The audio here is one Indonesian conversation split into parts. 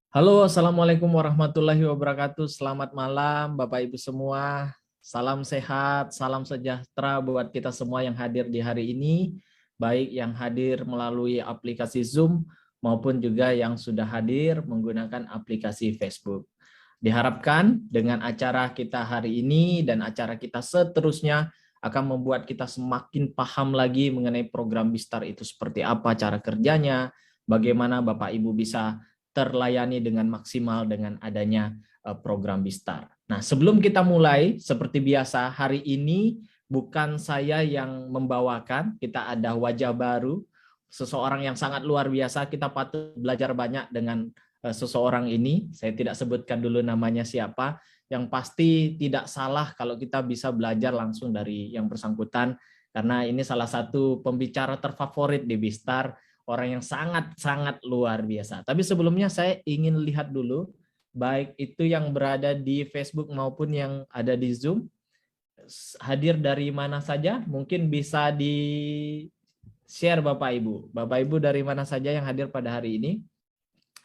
Halo, Assalamualaikum warahmatullahi wabarakatuh. Selamat malam, Bapak Ibu semua. Salam sehat, salam sejahtera buat kita semua yang hadir di hari ini, baik yang hadir melalui aplikasi Zoom maupun juga yang sudah hadir menggunakan aplikasi Facebook. Diharapkan dengan acara kita hari ini dan acara kita seterusnya akan membuat kita semakin paham lagi mengenai program Bistar itu seperti apa cara kerjanya, bagaimana Bapak Ibu bisa terlayani dengan maksimal dengan adanya program Bistar. Nah, sebelum kita mulai, seperti biasa, hari ini bukan saya yang membawakan, kita ada wajah baru, seseorang yang sangat luar biasa, kita patut belajar banyak dengan seseorang ini. Saya tidak sebutkan dulu namanya siapa, yang pasti tidak salah kalau kita bisa belajar langsung dari yang bersangkutan, karena ini salah satu pembicara terfavorit di Bistar, orang yang sangat-sangat luar biasa. Tapi sebelumnya saya ingin lihat dulu, baik itu yang berada di Facebook maupun yang ada di Zoom, hadir dari mana saja, mungkin bisa share Bapak Ibu. Bapak Ibu dari mana saja yang hadir pada hari ini.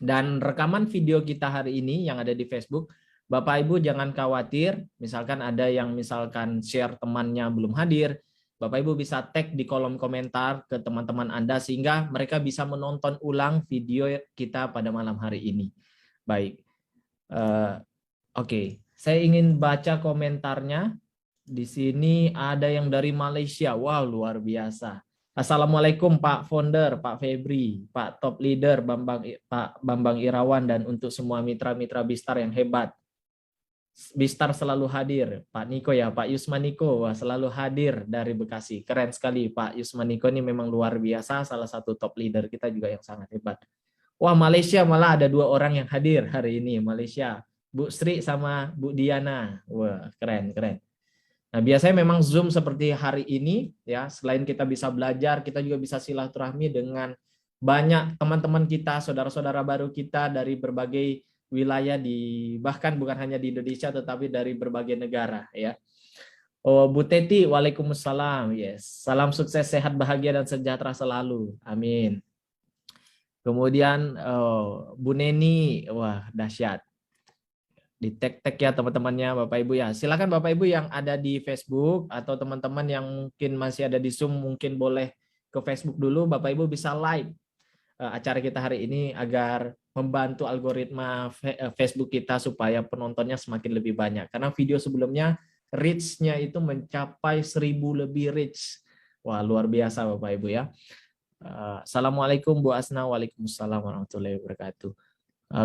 Dan rekaman video kita hari ini yang ada di Facebook, Bapak Ibu jangan khawatir, misalkan ada yang misalkan share temannya belum hadir, Bapak Ibu bisa tag di kolom komentar ke teman-teman Anda sehingga mereka bisa menonton ulang video kita pada malam hari ini. Baik, oke. Saya ingin baca komentarnya. Di sini ada yang dari Malaysia. Wow, luar biasa. Assalamualaikum Pak Founder, Pak Febri, Pak Top Leader, Pak Bambang Irawan, dan untuk semua mitra-mitra Bistar yang hebat. Bistar selalu hadir. Pak Niko ya, Pak Yusman Niko, wah, selalu hadir dari Bekasi. Keren sekali Pak Yusman Niko ini memang luar biasa, salah satu top leader kita juga yang sangat hebat. Wah, Malaysia malah ada 2 orang yang hadir hari ini, Malaysia. Bu Sri sama Bu Diana. Wah, keren, keren. Nah, biasanya memang Zoom seperti hari ini, ya, selain kita bisa belajar, kita juga bisa silaturahmi dengan banyak teman-teman kita, saudara-saudara baru kita dari berbagai wilayah bahkan bukan hanya di Indonesia, tetapi dari berbagai negara, ya. Oh, Bu Teti, waalaikumsalam, yes. Salam sukses, sehat, bahagia, dan sejahtera selalu. Amin. Kemudian Bu Neni, wah dahsyat. Di tag-tag ya teman-temannya Bapak Ibu ya. Silakan Bapak Ibu yang ada di Facebook atau teman-teman yang mungkin masih ada di Zoom mungkin boleh ke Facebook dulu. Bapak Ibu bisa like acara kita hari ini agar membantu algoritma Facebook kita supaya penontonnya semakin lebih banyak. Karena video sebelumnya reach-nya itu mencapai 1000 lebih reach. Wah, luar biasa Bapak Ibu ya. Assalamualaikum Bu Asna, waalaikumsalam warahmatullahi wabarakatuh.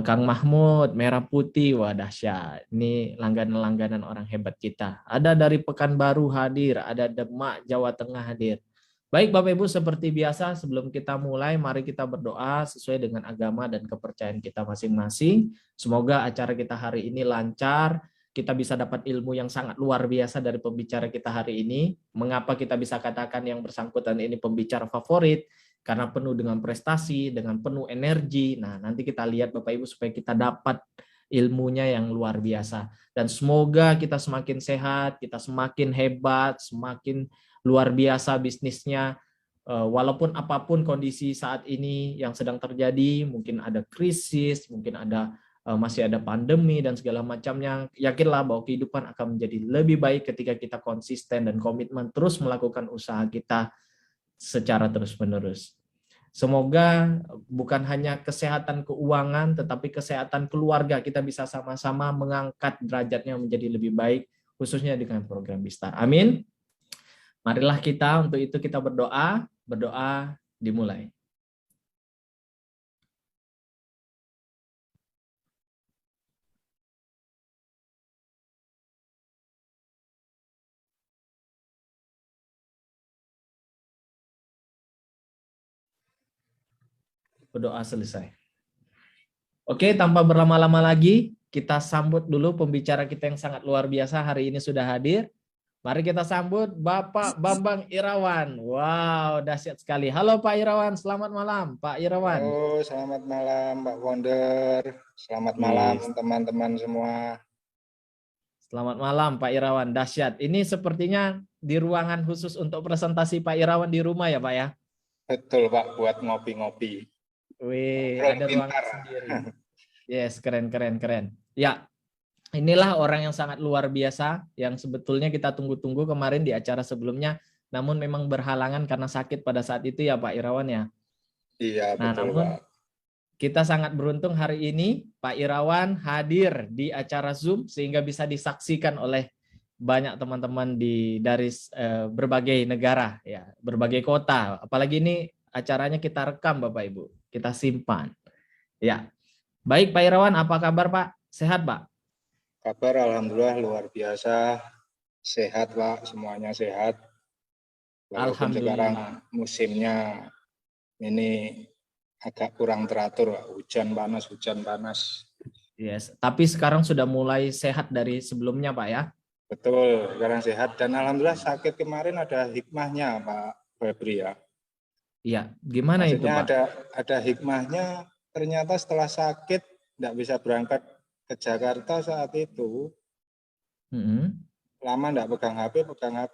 Kang Mahmud, Merah Putih, wah dahsyat. Ini langganan-langganan orang hebat kita. Ada dari Pekanbaru hadir, ada Demak, Jawa Tengah hadir. Baik Bapak Ibu, seperti biasa sebelum kita mulai, mari kita berdoa sesuai dengan agama dan kepercayaan kita masing-masing. Semoga acara kita hari ini lancar, kita bisa dapat ilmu yang sangat luar biasa dari pembicara kita hari ini. Mengapa kita bisa katakan yang bersangkutan ini pembicara favorit? Karena penuh dengan prestasi, dengan penuh energi. Nah, nanti kita lihat Bapak Ibu supaya kita dapat ilmunya yang luar biasa. Dan semoga kita semakin sehat, kita semakin hebat, semakin luar biasa bisnisnya. Walaupun apapun kondisi saat ini yang sedang terjadi, mungkin ada krisis, mungkin masih ada pandemi dan segala macamnya, yakinlah bahwa kehidupan akan menjadi lebih baik ketika kita konsisten dan komitmen terus melakukan usaha kita secara terus-menerus. Semoga bukan hanya kesehatan keuangan, tetapi kesehatan keluarga kita bisa sama-sama mengangkat derajatnya menjadi lebih baik, khususnya dengan program Bistar. Amin. Marilah kita untuk itu kita berdoa, dimulai. Berdoa selesai. Oke, tanpa berlama-lama lagi, kita sambut dulu pembicara kita yang sangat luar biasa hari ini sudah hadir. Mari kita sambut Bapak Bambang Irawan. Wow, dahsyat sekali. Halo Pak Irawan, selamat malam Pak Irawan. Halo, selamat malam Pak Founder. Selamat malam teman-teman semua. Selamat malam Pak Irawan, dahsyat. Ini sepertinya di ruangan khusus untuk presentasi Pak Irawan di rumah ya Pak ya? Betul Pak, buat ngopi-ngopi. Wih, ada ruangan sendiri. Yes, keren. Ya, inilah orang yang sangat luar biasa yang sebetulnya kita tunggu-tunggu kemarin di acara sebelumnya, namun memang berhalangan karena sakit pada saat itu ya Pak Irawan ya. Iya, Nah, betul namun Pak. kita sangat beruntung hari ini Pak Irawan hadir di acara Zoom sehingga bisa disaksikan oleh banyak teman-teman dari berbagai negara ya, berbagai kota. Apalagi ini acaranya kita rekam Bapak Ibu, kita simpan. Ya. Baik Pak Irawan, apa kabar Pak? Sehat Pak? Kabar alhamdulillah luar biasa. Sehat Pak, semuanya sehat. Walaupun sekarang musimnya ini agak kurang teratur Pak. Hujan panas. Yes, tapi sekarang sudah mulai sehat dari sebelumnya Pak ya? Betul, sekarang sehat dan alhamdulillah sakit kemarin ada hikmahnya Pak Febri ya. Iya, gimana Maksudnya itu Pak? ada hikmahnya, ternyata setelah sakit tidak bisa berangkat ke Jakarta saat itu, lama tidak pegang HP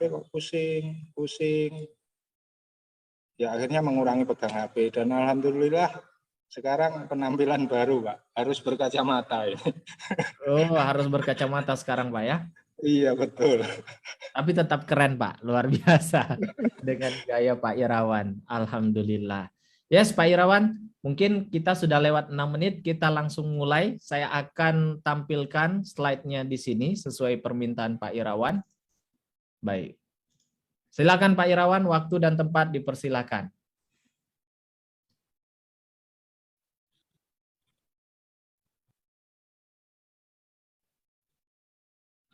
kok pusing. ya akhirnya mengurangi pegang HP. Dan alhamdulillah sekarang penampilan baru, Pak. Harus berkacamata ya. Oh, harus berkacamata sekarang, Pak ya. Iya, betul. Tapi tetap keren, Pak. Luar biasa dengan gaya Pak Irawan. Alhamdulillah. Yes, Pak Irawan, mungkin kita sudah lewat 6 menit, kita langsung mulai. Saya akan tampilkan slide-nya di sini sesuai permintaan Pak Irawan. Baik. Silakan Pak Irawan, waktu dan tempat dipersilakan.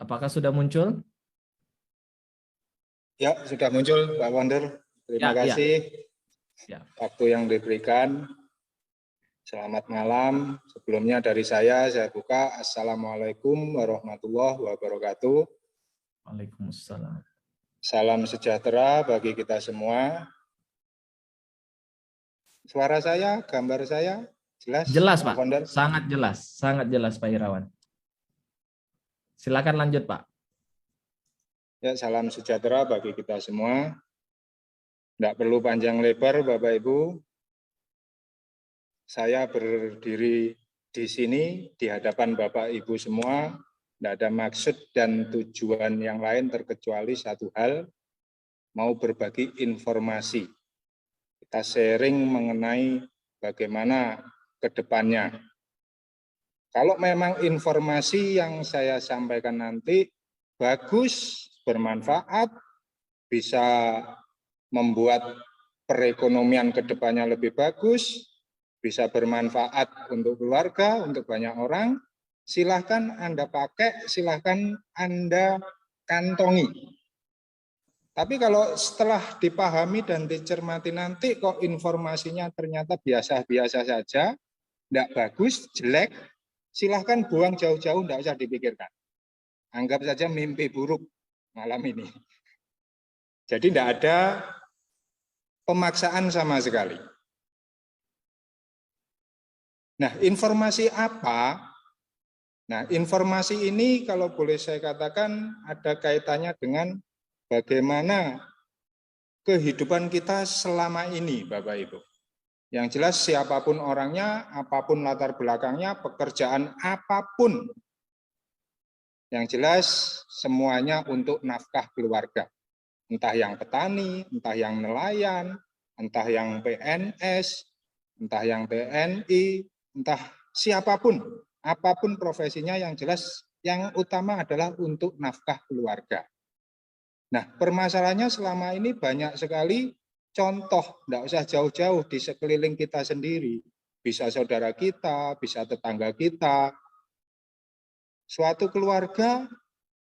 Apakah sudah muncul? Ya, sudah muncul Pak Wonder. Terima Ya, kasih ya. waktu yang diberikan. Selamat malam. Sebelumnya dari saya buka. Assalamualaikum warahmatullahi wabarakatuh. Waalaikumsalam. Salam sejahtera bagi kita semua. Suara saya, gambar saya jelas? Jelas, Pak. Wonder? Sangat jelas Pak Irawan. Silakan lanjut, Pak. Ya, salam sejahtera bagi kita semua. Tidak perlu panjang lebar, Bapak Ibu. Saya berdiri di sini di hadapan Bapak Ibu semua. Tidak ada maksud dan tujuan yang lain terkecuali satu hal, mau berbagi informasi. Kita sharing mengenai bagaimana ke depannya. Kalau memang informasi yang saya sampaikan nanti bagus, bermanfaat, bisa membuat perekonomian ke depannya lebih bagus, bisa bermanfaat untuk keluarga, untuk banyak orang, silahkan Anda pakai, silahkan Anda kantongi. Tapi kalau setelah dipahami dan dicermati nanti kok informasinya ternyata biasa-biasa saja, tidak bagus, jelek, silahkan buang jauh-jauh, tidak usah dipikirkan. Anggap saja mimpi buruk malam ini. Jadi tidak ada pemaksaan sama sekali. Nah, informasi apa? Nah, informasi ini kalau boleh saya katakan ada kaitannya dengan bagaimana kehidupan kita selama ini, Bapak Ibu. Yang jelas siapapun orangnya, apapun latar belakangnya, pekerjaan apapun. Yang jelas semuanya untuk nafkah keluarga. Entah yang petani, entah yang nelayan, entah yang PNS, entah yang TNI, entah siapapun, apapun profesinya, yang jelas yang utama adalah untuk nafkah keluarga. Nah, permasalahannya selama ini banyak sekali contoh, tidak usah jauh-jauh di sekeliling kita sendiri. Bisa saudara kita, bisa tetangga kita. Suatu keluarga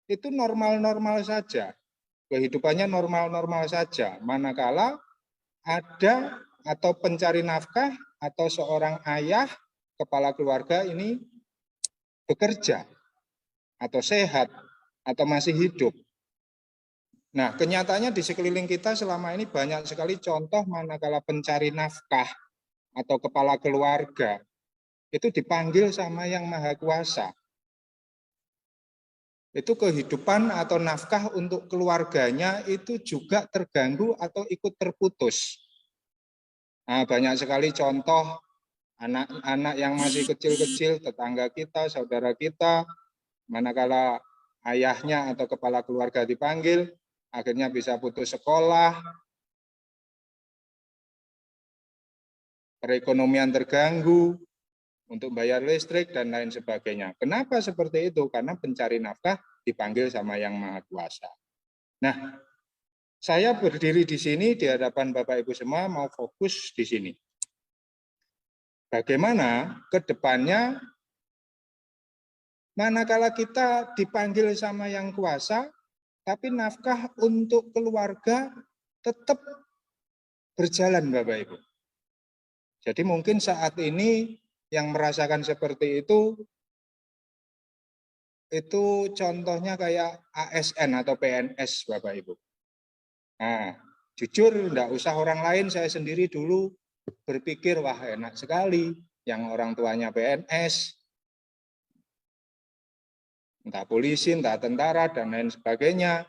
itu normal-normal saja. Kehidupannya normal-normal saja. Manakala ada atau pencari nafkah atau seorang ayah, kepala keluarga ini bekerja atau sehat atau masih hidup. Nah, kenyataannya di sekeliling kita selama ini banyak sekali contoh manakala pencari nafkah atau kepala keluarga itu dipanggil sama Yang Maha Kuasa. Itu kehidupan atau nafkah untuk keluarganya itu juga terganggu atau ikut terputus. Nah, banyak sekali contoh anak-anak yang masih kecil-kecil, tetangga kita, saudara kita, manakala ayahnya atau kepala keluarga dipanggil, akhirnya bisa putus sekolah, perekonomian terganggu, untuk bayar listrik, dan lain sebagainya. Kenapa seperti itu? Karena pencari nafkah dipanggil sama Yang Maha Kuasa. Nah, saya berdiri di sini di hadapan Bapak Ibu semua mau fokus di sini. Bagaimana ke depannya manakala kita dipanggil sama Yang Kuasa, tapi nafkah untuk keluarga tetap berjalan, Bapak Ibu. Jadi mungkin saat ini yang merasakan seperti itu contohnya kayak ASN atau PNS, Bapak Ibu. Nah, jujur enggak usah orang lain, saya sendiri dulu berpikir, wah enak sekali yang orang tuanya PNS, entah polisi, entah tentara, dan lain sebagainya.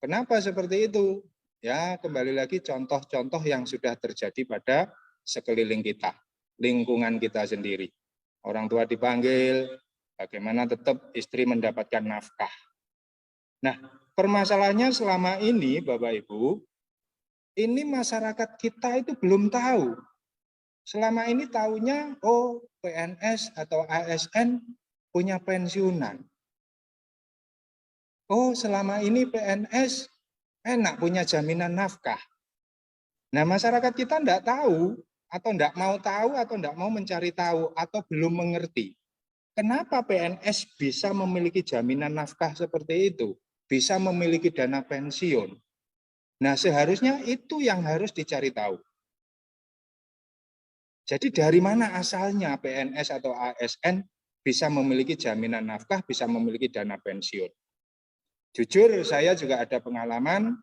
Kenapa seperti itu? Ya, kembali lagi contoh-contoh yang sudah terjadi pada sekeliling kita, lingkungan kita sendiri. Orang tua dipanggil, bagaimana tetap istri mendapatkan nafkah. Nah, permasalahannya selama ini, Bapak Ibu, ini masyarakat kita itu belum tahu. Selama ini tahunya, oh PNS atau ASN punya pensiunan. Oh, selama ini PNS enak punya jaminan nafkah. Nah, masyarakat kita enggak tahu, atau enggak mau tahu, atau enggak mau mencari tahu, atau belum mengerti. Kenapa PNS bisa memiliki jaminan nafkah seperti itu? Bisa memiliki dana pensiun. Nah, seharusnya itu yang harus dicari tahu. Jadi dari mana asalnya PNS atau ASN bisa memiliki jaminan nafkah, bisa memiliki dana pensiun? Jujur, saya juga ada pengalaman.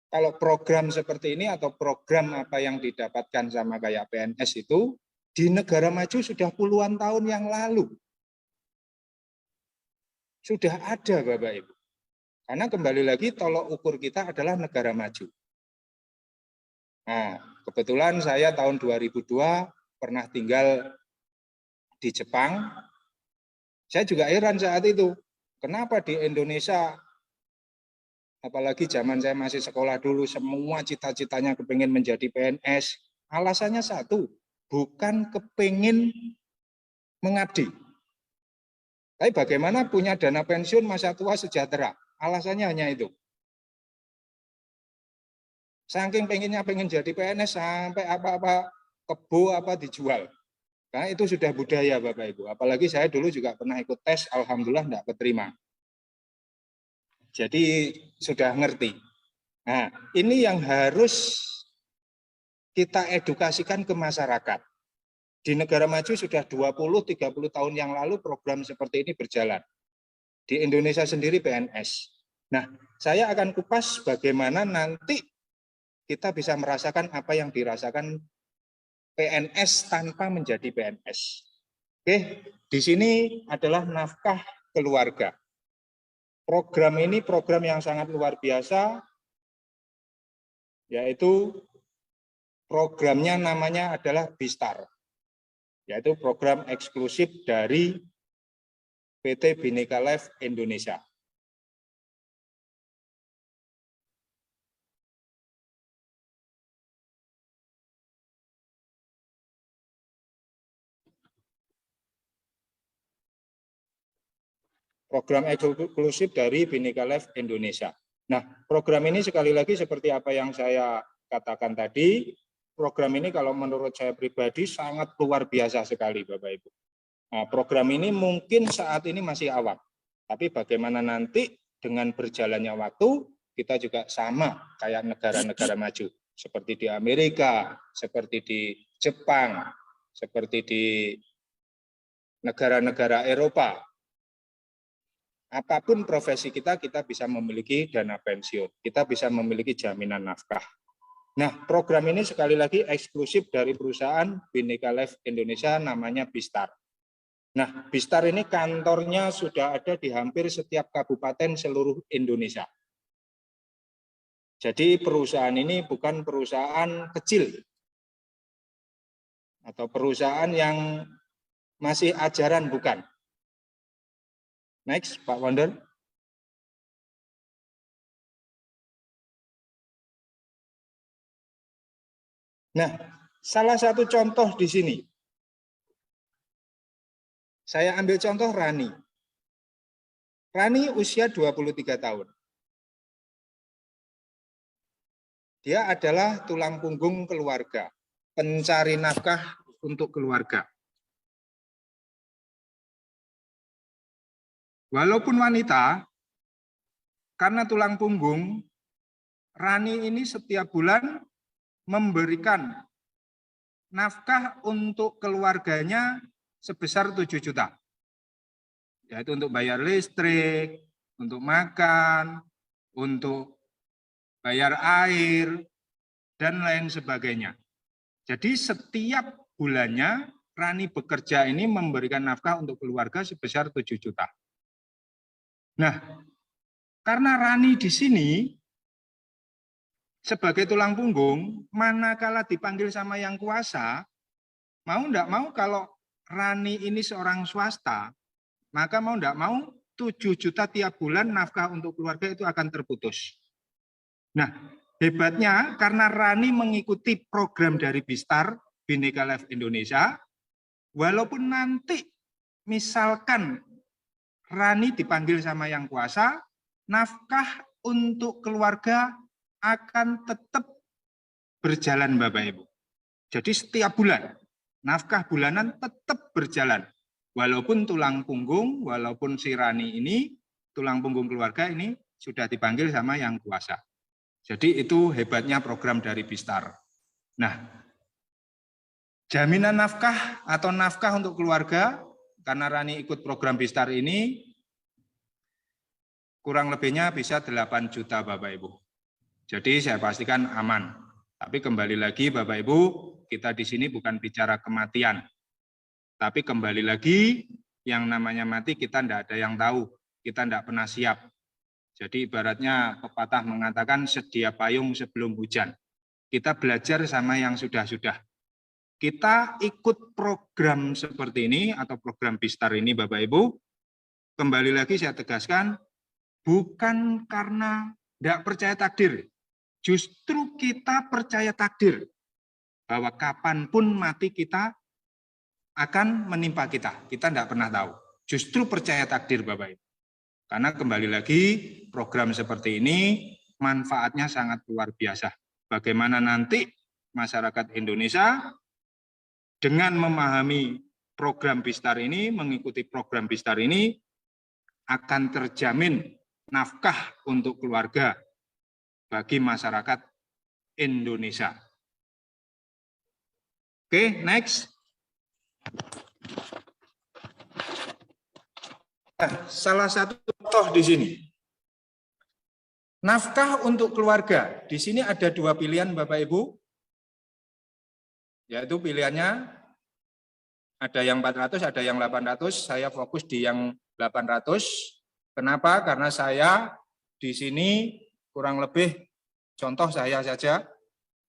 Kalau program seperti ini atau program apa yang didapatkan sama kayak PNS itu, di negara maju sudah puluhan tahun yang lalu. Sudah ada, Bapak Ibu. Karena kembali lagi tolok ukur kita adalah negara maju. Nah, kebetulan saya tahun 2002 pernah tinggal di Jepang. Saya juga heran saat itu, kenapa di Indonesia, apalagi zaman saya masih sekolah dulu, semua cita-citanya kepingin menjadi PNS. Alasannya satu, bukan kepingin mengabdi. Tapi bagaimana punya dana pensiun masa tua sejahtera? Alasannya hanya itu. Saking pengen jadi PNS sampai apa-apa kebo apa dijual. Karena itu sudah budaya Bapak Ibu. Apalagi saya dulu juga pernah ikut tes, alhamdulillah enggak keterima. Jadi sudah ngerti. Nah, ini yang harus kita edukasikan ke masyarakat. Di negara maju sudah 20-30 tahun yang lalu program seperti ini berjalan. Di Indonesia sendiri PNS. Nah, saya akan kupas bagaimana nanti kita bisa merasakan apa yang dirasakan PNS tanpa menjadi PNS. Oke, di sini adalah nafkah keluarga. Program ini program yang sangat luar biasa, yaitu programnya namanya adalah Bistar, yaitu program eksklusif dari PT Bhinneka Life Indonesia. Program eksklusif dari Bhinneka Life Indonesia. Nah, program ini sekali lagi seperti apa yang saya katakan tadi, program ini kalau menurut saya pribadi sangat luar biasa sekali Bapak Ibu. Nah, program ini mungkin saat ini masih awam, tapi bagaimana nanti dengan berjalannya waktu, kita juga sama kayak negara-negara maju, seperti di Amerika, seperti di Jepang, seperti di negara-negara Eropa. Apapun profesi kita, kita bisa memiliki dana pensiun, kita bisa memiliki jaminan nafkah. Nah, program ini sekali lagi eksklusif dari perusahaan Bhinneka Life Indonesia, namanya Bistar. Nah, Bistar ini kantornya sudah ada di hampir setiap kabupaten seluruh Indonesia. Jadi perusahaan ini bukan perusahaan kecil atau perusahaan yang masih ajaran, bukan. Next, Pak Wonder. Nah, salah satu contoh di sini. Saya ambil contoh Rani. Rani usia 23 tahun. Dia adalah tulang punggung keluarga, pencari nafkah untuk keluarga. Walaupun wanita, karena tulang punggung, Rani ini setiap bulan memberikan nafkah untuk keluarganya sebesar 7 juta. Yaitu untuk bayar listrik, untuk makan, untuk bayar air, dan lain sebagainya. Jadi setiap bulannya Rani bekerja ini memberikan nafkah untuk keluarga sebesar 7 juta. Nah, karena Rani di sini sebagai tulang punggung, manakala dipanggil sama yang kuasa, mau enggak mau kalau Rani ini seorang swasta, maka mau enggak mau 7 juta tiap bulan nafkah untuk keluarga itu akan terputus. Nah, hebatnya karena Rani mengikuti program dari Bistar, Bhinneka Life Indonesia, walaupun nanti misalkan Rani dipanggil sama yang kuasa, nafkah untuk keluarga akan tetap berjalan Bapak Ibu. Jadi setiap bulan, nafkah bulanan tetap berjalan. Walaupun tulang punggung, walaupun si Rani ini, tulang punggung keluarga ini sudah dipanggil sama yang kuasa. Jadi itu hebatnya program dari Bistar. Nah, jaminan nafkah atau nafkah untuk keluarga, karena Rani ikut program Bistar ini, kurang lebihnya bisa 8 juta Bapak Ibu. Jadi saya pastikan aman. Tapi kembali lagi Bapak Ibu, kita di sini bukan bicara kematian. Tapi kembali lagi, yang namanya mati kita tidak ada yang tahu. Kita tidak pernah siap. Jadi ibaratnya pepatah mengatakan sedia payung sebelum hujan. Kita belajar sama yang sudah-sudah. Kita ikut program seperti ini atau program Bistar ini Bapak Ibu, kembali lagi saya tegaskan, bukan karena tidak percaya takdir. Justru kita percaya takdir bahwa kapanpun mati kita akan menimpa kita. Kita tidak pernah tahu. Justru percaya takdir Bapak Ibu. Karena kembali lagi program seperti ini manfaatnya sangat luar biasa. Bagaimana nanti masyarakat Indonesia dengan memahami program Bistar ini, mengikuti program Bistar ini akan terjamin nafkah untuk keluarga bagi masyarakat Indonesia. Oke, next. Nah, salah satu contoh di sini. Nafkah untuk keluarga. Di sini ada 2 pilihan Bapak Ibu. Yaitu pilihannya ada yang 400, ada yang 800. Saya fokus di yang 800. Kenapa? Karena saya di sini kurang lebih contoh saya saja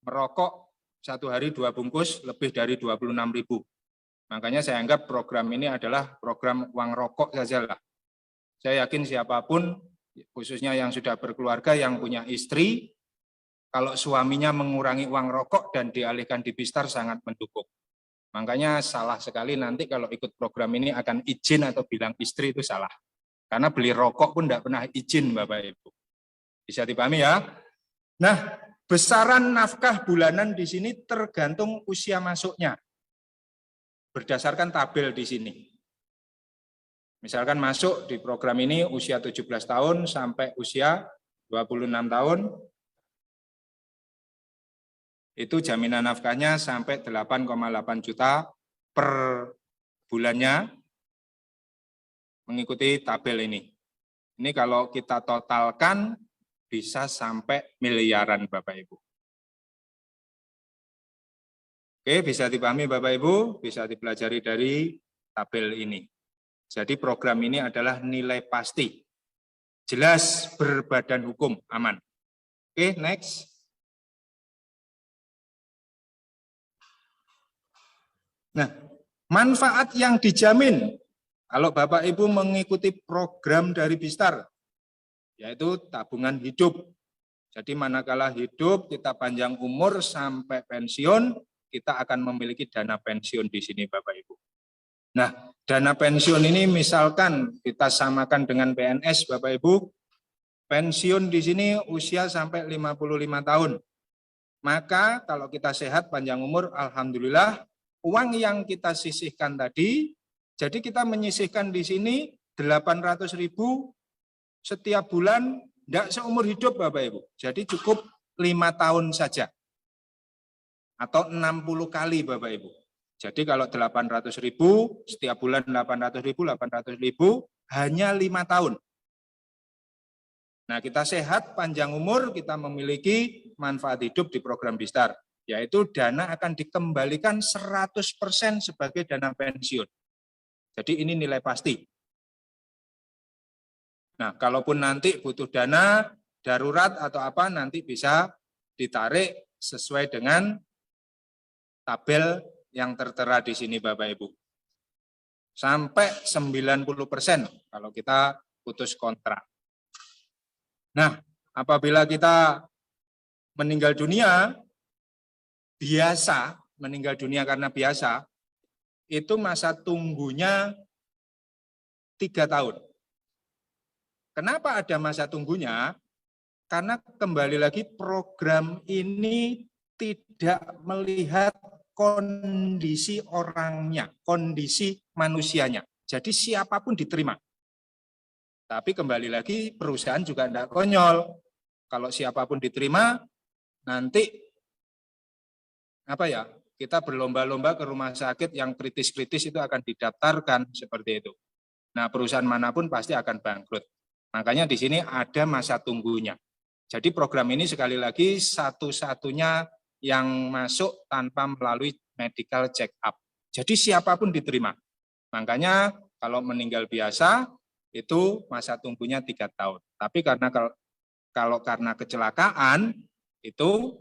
merokok 1 hari 2 bungkus lebih dari 26.000. Makanya saya anggap program ini adalah program uang rokok saja lah. Saya yakin siapapun, khususnya yang sudah berkeluarga, yang punya istri, kalau suaminya mengurangi uang rokok dan dialihkan di Bistar sangat mendukung. Makanya salah sekali nanti kalau ikut program ini akan izin atau bilang istri itu salah. Karena beli rokok pun tidak pernah izin Bapak Ibu. Bisa dipahami ya? Nah, besaran nafkah bulanan di sini tergantung usia masuknya. Berdasarkan tabel di sini. Misalkan masuk di program ini usia 17 tahun sampai usia 26 tahun, itu jaminan nafkahnya sampai 8,8 juta per bulannya mengikuti tabel ini. Ini kalau kita totalkan bisa sampai miliaran Bapak Ibu. Oke, bisa dipahami Bapak Ibu, bisa dipelajari dari tabel ini. Jadi program ini adalah nilai pasti. Jelas berbadan hukum, aman. Oke, next. Nah, manfaat yang dijamin kalau Bapak Ibu mengikuti program dari Bistar, yaitu tabungan hidup. Jadi manakala hidup, kita panjang umur sampai pensiun, kita akan memiliki dana pensiun di sini Bapak Ibu. Nah, dana pensiun ini misalkan kita samakan dengan PNS Bapak Ibu, pensiun di sini usia sampai 55 tahun. Maka kalau kita sehat panjang umur, alhamdulillah, uang yang kita sisihkan tadi, jadi kita menyisihkan di sini 800.000 setiap bulan, tidak seumur hidup Bapak Ibu. Jadi cukup 5 tahun saja. Atau 60 kali Bapak Ibu. Jadi kalau 800.000, setiap bulan 800.000, hanya 5 tahun. Nah, kita sehat, panjang umur, kita memiliki manfaat hidup di program Bistar. Yaitu dana akan dikembalikan 100% sebagai dana pensiun. Jadi ini nilai pasti. Nah, kalaupun nanti butuh dana darurat atau apa, nanti bisa ditarik sesuai dengan tabel yang tertera di sini Bapak Ibu. Sampai 90% kalau kita putus kontrak. Nah, apabila kita meninggal dunia, meninggal dunia karena biasa, itu masa tunggunya 3 tahun. Kenapa ada masa tunggunya? Karena kembali lagi program ini tidak melihat kondisi orangnya, kondisi manusianya. Jadi siapapun diterima. Tapi kembali lagi perusahaan juga tidak konyol. Kalau siapapun diterima, nanti kita berlomba-lomba ke rumah sakit yang kritis-kritis itu akan didaftarkan seperti itu. Nah, perusahaan manapun pasti akan bangkrut. Makanya di sini ada masa tunggunya. Jadi program ini sekali lagi satu-satunya yang masuk tanpa melalui medical check up. Jadi siapapun diterima. Makanya kalau meninggal biasa itu masa tunggunya 3 tahun. Tapi karena kecelakaan itu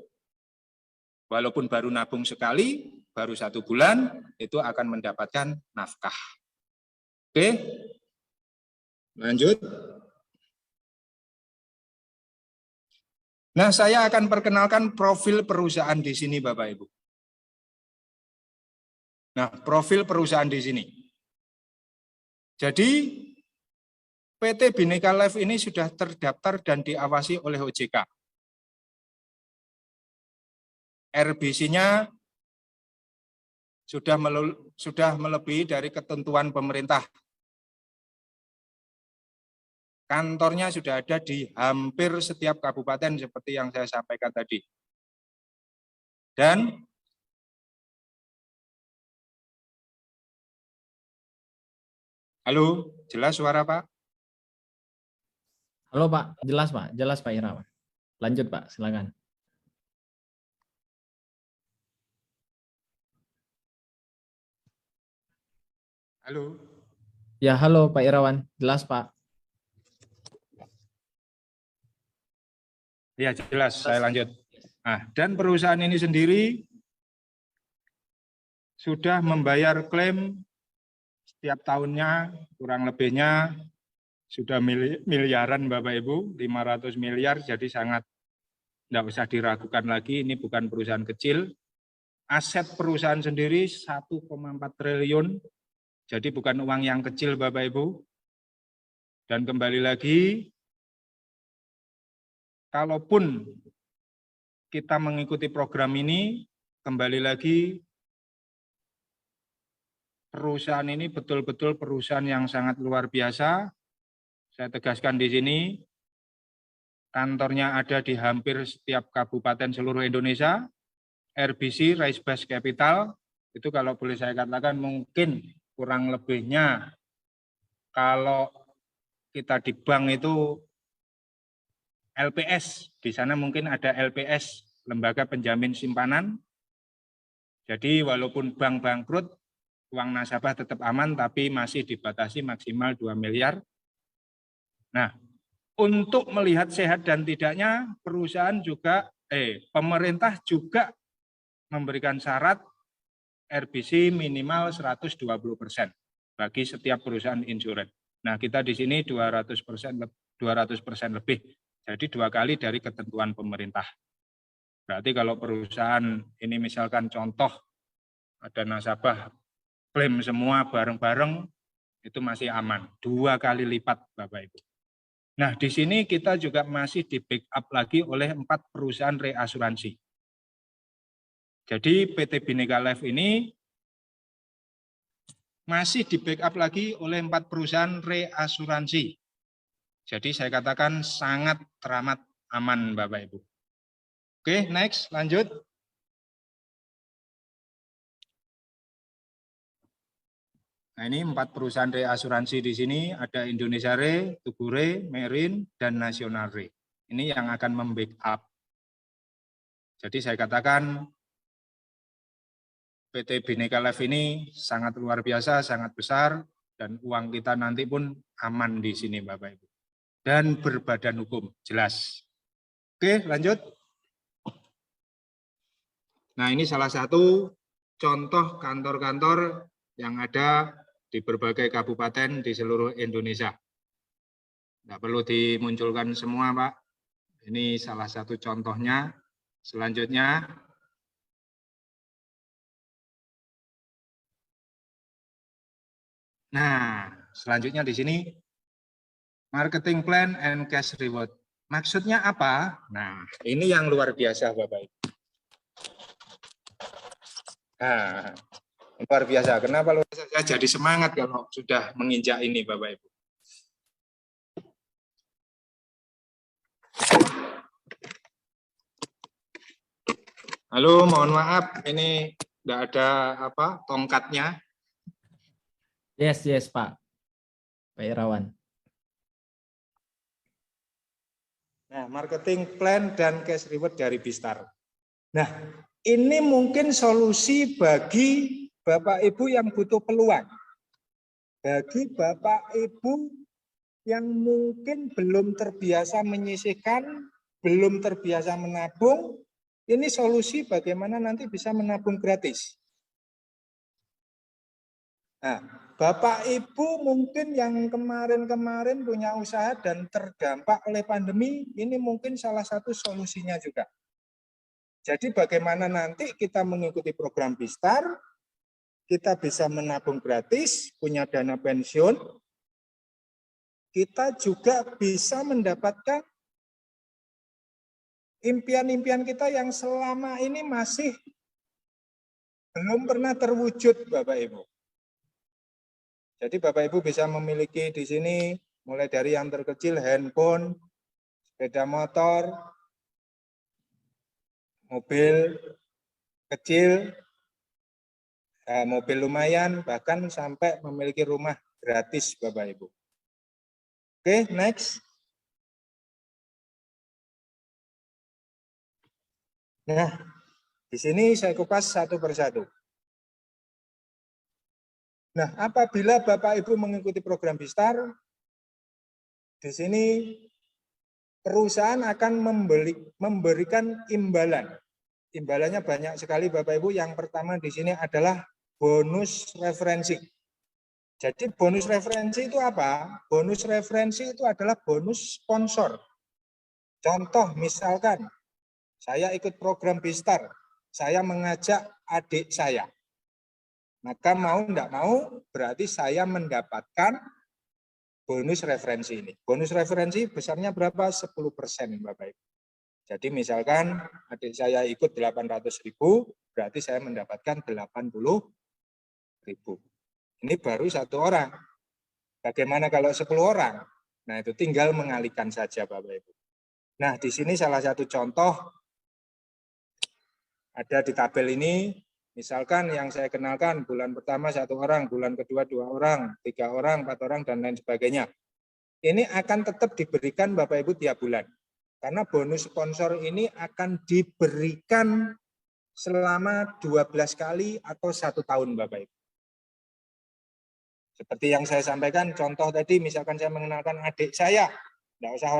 walaupun baru nabung sekali, baru 1 bulan, itu akan mendapatkan nafkah. Oke, lanjut. Nah, saya akan perkenalkan profil perusahaan di sini, Bapak Ibu. Nah, profil perusahaan di sini. Jadi, PT Bhinneka Life ini sudah terdaftar dan diawasi oleh OJK. RBC-nya sudah melebihi dari ketentuan pemerintah. Kantornya sudah ada di hampir setiap kabupaten seperti yang saya sampaikan tadi. Dan halo, jelas suara Pak? Halo Pak, jelas Pak Irawan. Lanjut Pak, silakan. Halo. Ya, halo Pak Irawan, jelas Pak. Ya, jelas, saya lanjut. Nah, dan perusahaan ini sendiri sudah membayar klaim setiap tahunnya, kurang lebihnya sudah miliaran Bapak Ibu, 500 miliar, jadi sangat tidak usah diragukan lagi, ini bukan perusahaan kecil. Aset perusahaan sendiri 1,4 triliun, jadi bukan uang yang kecil Bapak Ibu. Dan kembali lagi, kalaupun kita mengikuti program ini, kembali lagi perusahaan ini betul-betul perusahaan yang sangat luar biasa. Saya tegaskan di sini, kantornya ada di hampir setiap kabupaten seluruh Indonesia. RBC, Rice Base Capital, itu kalau boleh saya katakan mungkin kurang lebihnya kalau kita di bank itu LPS, di sana mungkin ada LPS, Lembaga Penjamin Simpanan. Jadi walaupun bank bangkrut, uang nasabah tetap aman, tapi masih dibatasi maksimal 2 miliar. Nah, untuk melihat sehat dan tidaknya, pemerintah juga memberikan syarat RBC minimal 120% bagi setiap perusahaan insurans. Nah, kita di sini 200% lebih. Jadi 2 kali dari ketentuan pemerintah. Berarti kalau perusahaan ini misalkan contoh ada nasabah klaim semua bareng-bareng itu masih aman. 2 kali lipat Bapak Ibu. Nah, di sini kita juga masih di backup lagi oleh 4 perusahaan reasuransi. Jadi PT Bhinneka Life ini masih di backup lagi oleh 4 perusahaan reasuransi. Jadi saya katakan sangat teramat aman Bapak Ibu. Oke, next, lanjut. Nah, ini 4 perusahaan reasuransi di sini, ada Indonesia Re, Tugu Re, Merin, dan Nasional Re. Ini yang akan membackup. Jadi saya katakan PT Bhinneka Life ini sangat luar biasa, sangat besar, dan uang kita nanti pun aman di sini Bapak Ibu. Dan berbadan hukum, jelas. Oke, lanjut. Nah, ini salah satu contoh kantor-kantor yang ada di berbagai kabupaten di seluruh Indonesia. Tidak perlu dimunculkan semua, Pak. Ini salah satu contohnya. Selanjutnya, nah, selanjutnya di sini marketing plan and cash reward. Maksudnya apa? Nah, ini yang luar biasa, Bapak Ibu. Nah, luar biasa. Kenapa luar biasa? Saya jadi semangat kalau sudah menginjak ini, Bapak Ibu. Halo, mohon maaf, ini tidak ada apa tongkatnya. Yes, Pak. Pak Irawan. Nah, marketing plan dan cash reward dari Bistar. Nah, ini mungkin solusi bagi Bapak Ibu yang butuh peluang. Bagi Bapak Ibu yang mungkin belum terbiasa menyisihkan, belum terbiasa menabung, ini solusi bagaimana nanti bisa menabung gratis. Nah, Bapak Ibu mungkin yang kemarin-kemarin punya usaha dan terdampak oleh pandemi, ini mungkin salah satu solusinya juga. Jadi bagaimana nanti kita mengikuti program Bistar, kita bisa menabung gratis, punya dana pensiun, kita juga bisa mendapatkan impian-impian kita yang selama ini masih belum pernah terwujud, Bapak Ibu. Jadi Bapak Ibu bisa memiliki di sini mulai dari yang terkecil handphone, sepeda motor, mobil kecil, mobil lumayan, bahkan sampai memiliki rumah gratis, Bapak Ibu. Oke, next. Nah, di sini saya kupas satu persatu. Nah, apabila Bapak Ibu mengikuti program Bistar, di sini perusahaan akan memberikan imbalan. Imbalannya banyak sekali Bapak Ibu. Yang pertama di sini adalah bonus referensi. Jadi bonus referensi itu apa? Bonus referensi itu adalah bonus sponsor. Contoh misalkan saya ikut program Bistar, saya mengajak adik saya. Maka mau enggak mau berarti saya mendapatkan bonus referensi ini. Bonus referensi besarnya berapa? 10%, Bapak Ibu. Jadi misalkan adik saya ikut 800.000, berarti saya mendapatkan 80.000. Ini baru satu orang. Bagaimana kalau 10 orang? Nah, itu tinggal mengalihkan saja, Bapak Ibu. Nah, di sini salah satu contoh ada di tabel ini. Misalkan yang saya kenalkan bulan pertama 1 orang, bulan kedua 2 orang, 3 orang, 4 orang, dan lain sebagainya. Ini akan tetap diberikan Bapak Ibu tiap bulan. Karena bonus sponsor ini akan diberikan selama 12 kali atau 1 tahun, Bapak Ibu. Seperti yang saya sampaikan, contoh tadi misalkan saya mengenalkan adik saya, tidak usah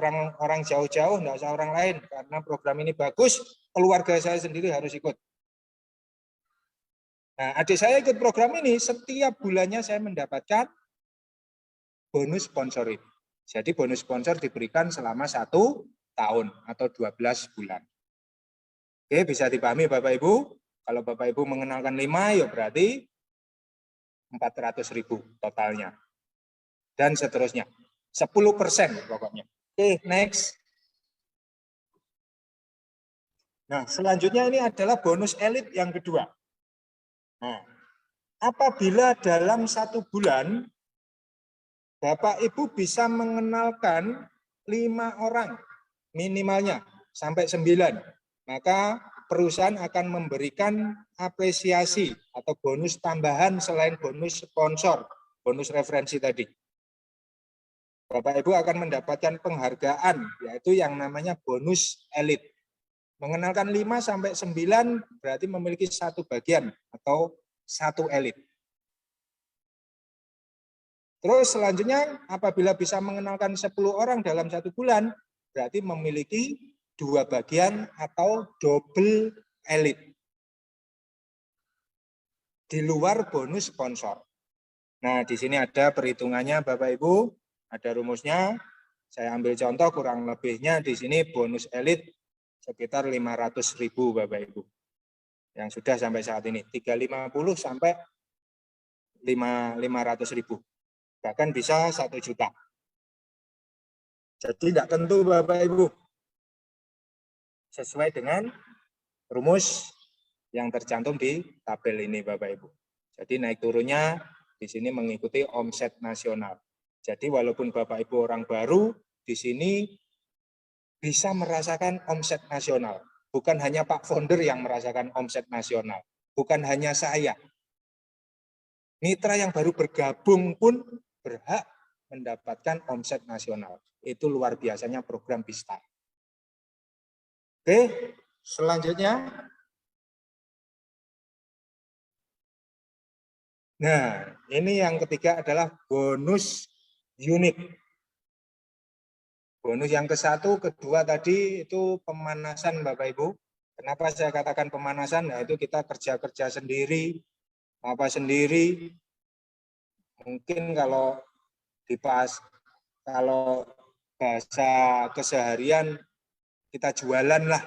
orang jauh-jauh, tidak usah orang lain, karena program ini bagus, keluarga saya sendiri harus ikut. Nah, adik saya ikut program ini, setiap bulannya saya mendapatkan bonus sponsor ini. Jadi bonus sponsor diberikan selama 1 tahun atau 12 bulan. Oke, bisa dipahami Bapak Ibu. Kalau Bapak Ibu mengenalkan 5, ya berarti 400.000 totalnya. Dan seterusnya. 10% pokoknya. Oke, next. Nah, selanjutnya ini adalah bonus elit yang kedua. Nah, apabila dalam 1 bulan Bapak Ibu bisa mengenalkan 5 orang minimalnya sampai 9, maka perusahaan akan memberikan apresiasi atau bonus tambahan selain bonus sponsor, bonus referensi tadi. Bapak Ibu akan mendapatkan penghargaan, yaitu yang namanya bonus elit. Mengenalkan 5 sampai 9 berarti memiliki 1 bagian atau 1 elit. Terus selanjutnya apabila bisa mengenalkan 10 orang dalam 1 bulan, berarti memiliki 2 bagian atau double elit. di luar bonus sponsor. Nah, di sini ada perhitungannya Bapak Ibu, ada rumusnya. Saya ambil contoh kurang lebihnya di sini bonus elit sekitar 500.000 Bapak Ibu. Yang sudah sampai saat ini 350 sampai 500.000. Bahkan bisa 1 juta. Jadi tidak tentu Bapak Ibu. Sesuai dengan rumus yang tercantum di tabel ini Bapak Ibu. Jadi naik turunnya di sini mengikuti omset nasional. Jadi walaupun Bapak Ibu orang baru, di sini bisa merasakan omset nasional. Bukan hanya Pak Founder yang merasakan omset nasional. Bukan hanya saya. Mitra yang baru bergabung pun berhak mendapatkan omset nasional. Itu luar biasanya program BISTAR. Oke, selanjutnya. Nah, ini yang ketiga adalah bonus unit. Bonus yang ke-1, kedua tadi itu pemanasan Bapak Ibu. Kenapa saya katakan pemanasan? Nah, itu kita kerja-kerja sendiri, apa sendiri. Mungkin kalau dibahas, kalau bahasa keseharian kita jualan lah,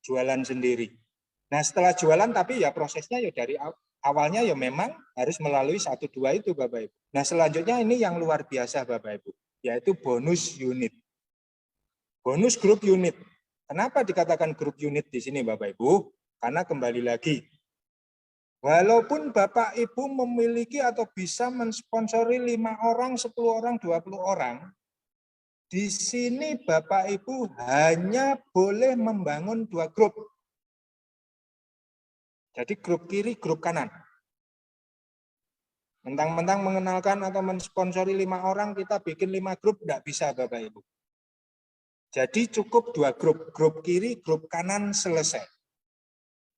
jualan sendiri. Nah, setelah jualan tapi ya prosesnya ya dari awalnya ya memang harus melalui 1-2 itu Bapak Ibu. Nah, selanjutnya ini yang luar biasa Bapak Ibu, yaitu bonus unit. Bonus grup unit. Kenapa dikatakan grup unit di sini Bapak Ibu? Karena kembali lagi, walaupun Bapak Ibu memiliki atau bisa mensponsori 5 orang, 10 orang, 20 orang, di sini Bapak Ibu hanya boleh membangun 2 grup. Jadi grup kiri, grup kanan. Mentang-mentang mengenalkan atau mensponsori 5 orang, kita bikin 5 grup, tidak bisa Bapak Ibu. Jadi cukup 2 grup, grup kiri, grup kanan, selesai.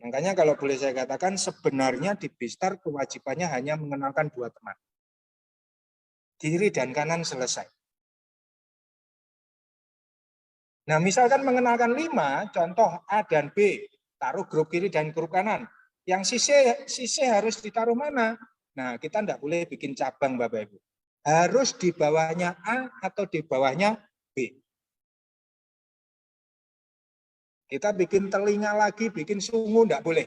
Makanya kalau boleh saya katakan sebenarnya di BISTAR kewajibannya hanya mengenalkan 2 teman. Kiri dan kanan selesai. Nah misalkan mengenalkan 5, contoh A dan B, taruh grup kiri dan grup kanan. Yang sisi harus ditaruh mana? Nah kita tidak boleh bikin cabang Bapak Ibu. Harus di bawahnya A atau di bawahnya B. Kita bikin telinga lagi, bikin sungu, tidak boleh.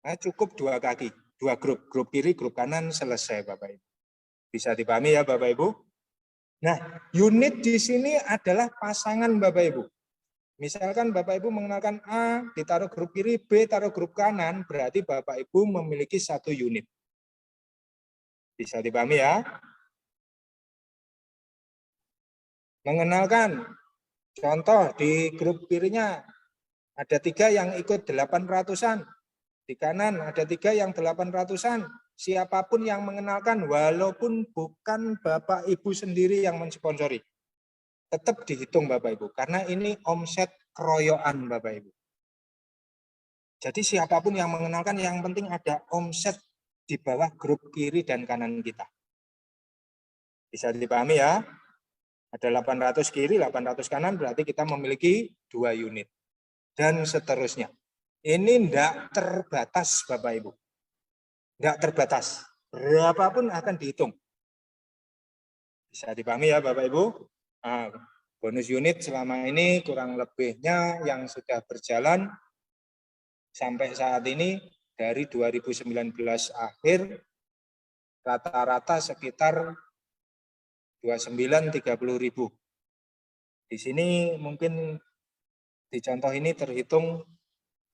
Nah, cukup 2 kaki, 2 grup, grup kiri, grup kanan, selesai Bapak Ibu. Bisa dipahami ya Bapak Ibu? Nah, unit di sini adalah pasangan Bapak Ibu. Misalkan Bapak Ibu mengenalkan A, ditaruh grup kiri, B, taruh grup kanan, berarti Bapak Ibu memiliki 1 unit. Bisa dipahami ya? Mengenalkan, contoh di grup kirinya ada 3 yang ikut 800-an. Di kanan ada 3 yang 800-an. Siapapun yang mengenalkan, walaupun bukan Bapak Ibu sendiri yang mensponsori, tetap dihitung Bapak Ibu. Karena ini omset keroyokan Bapak Ibu. Jadi siapapun yang mengenalkan, yang penting ada omset di bawah grup kiri dan kanan kita. Bisa dipahami ya? Ada 800 kiri, 800 kanan, berarti kita memiliki 2 unit. Dan seterusnya. Ini tidak terbatas Bapak Ibu. Tidak terbatas. Berapapun akan dihitung. Bisa dipahami ya Bapak Ibu? Nah, bonus unit selama ini kurang lebihnya yang sudah berjalan sampai saat ini dari 2019 akhir rata-rata sekitar 29-30 ribu. Di sini mungkin di contoh ini terhitung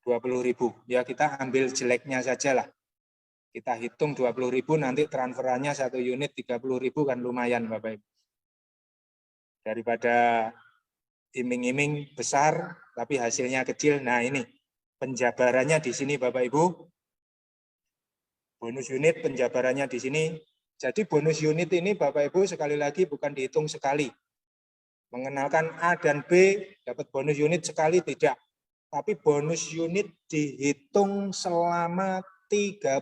20 ribu. Ya kita ambil jeleknya saja lah. Kita hitung 20 ribu, nanti transferannya 1 unit 30 ribu kan lumayan Bapak Ibu. Daripada iming-iming besar tapi hasilnya kecil. Nah ini penjabarannya di sini Bapak Ibu. Bonus unit penjabarannya di sini. Jadi bonus unit ini Bapak Ibu sekali lagi bukan dihitung sekali. Mengenalkan A dan B dapat bonus unit sekali tidak. Tapi bonus unit dihitung selama 36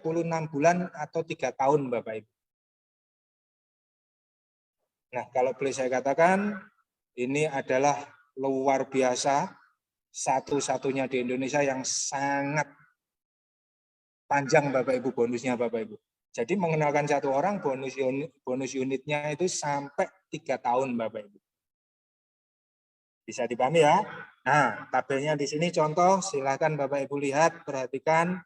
bulan atau 3 tahun Bapak Ibu. Nah kalau boleh saya katakan ini adalah luar biasa. Satu-satunya di Indonesia yang sangat panjang Bapak Ibu bonusnya Bapak Ibu. Jadi mengenalkan satu orang bonus unitnya itu sampai 3 tahun Bapak Ibu. Bisa dipahami ya? Nah, tabelnya di sini contoh, silakan Bapak Ibu lihat, perhatikan.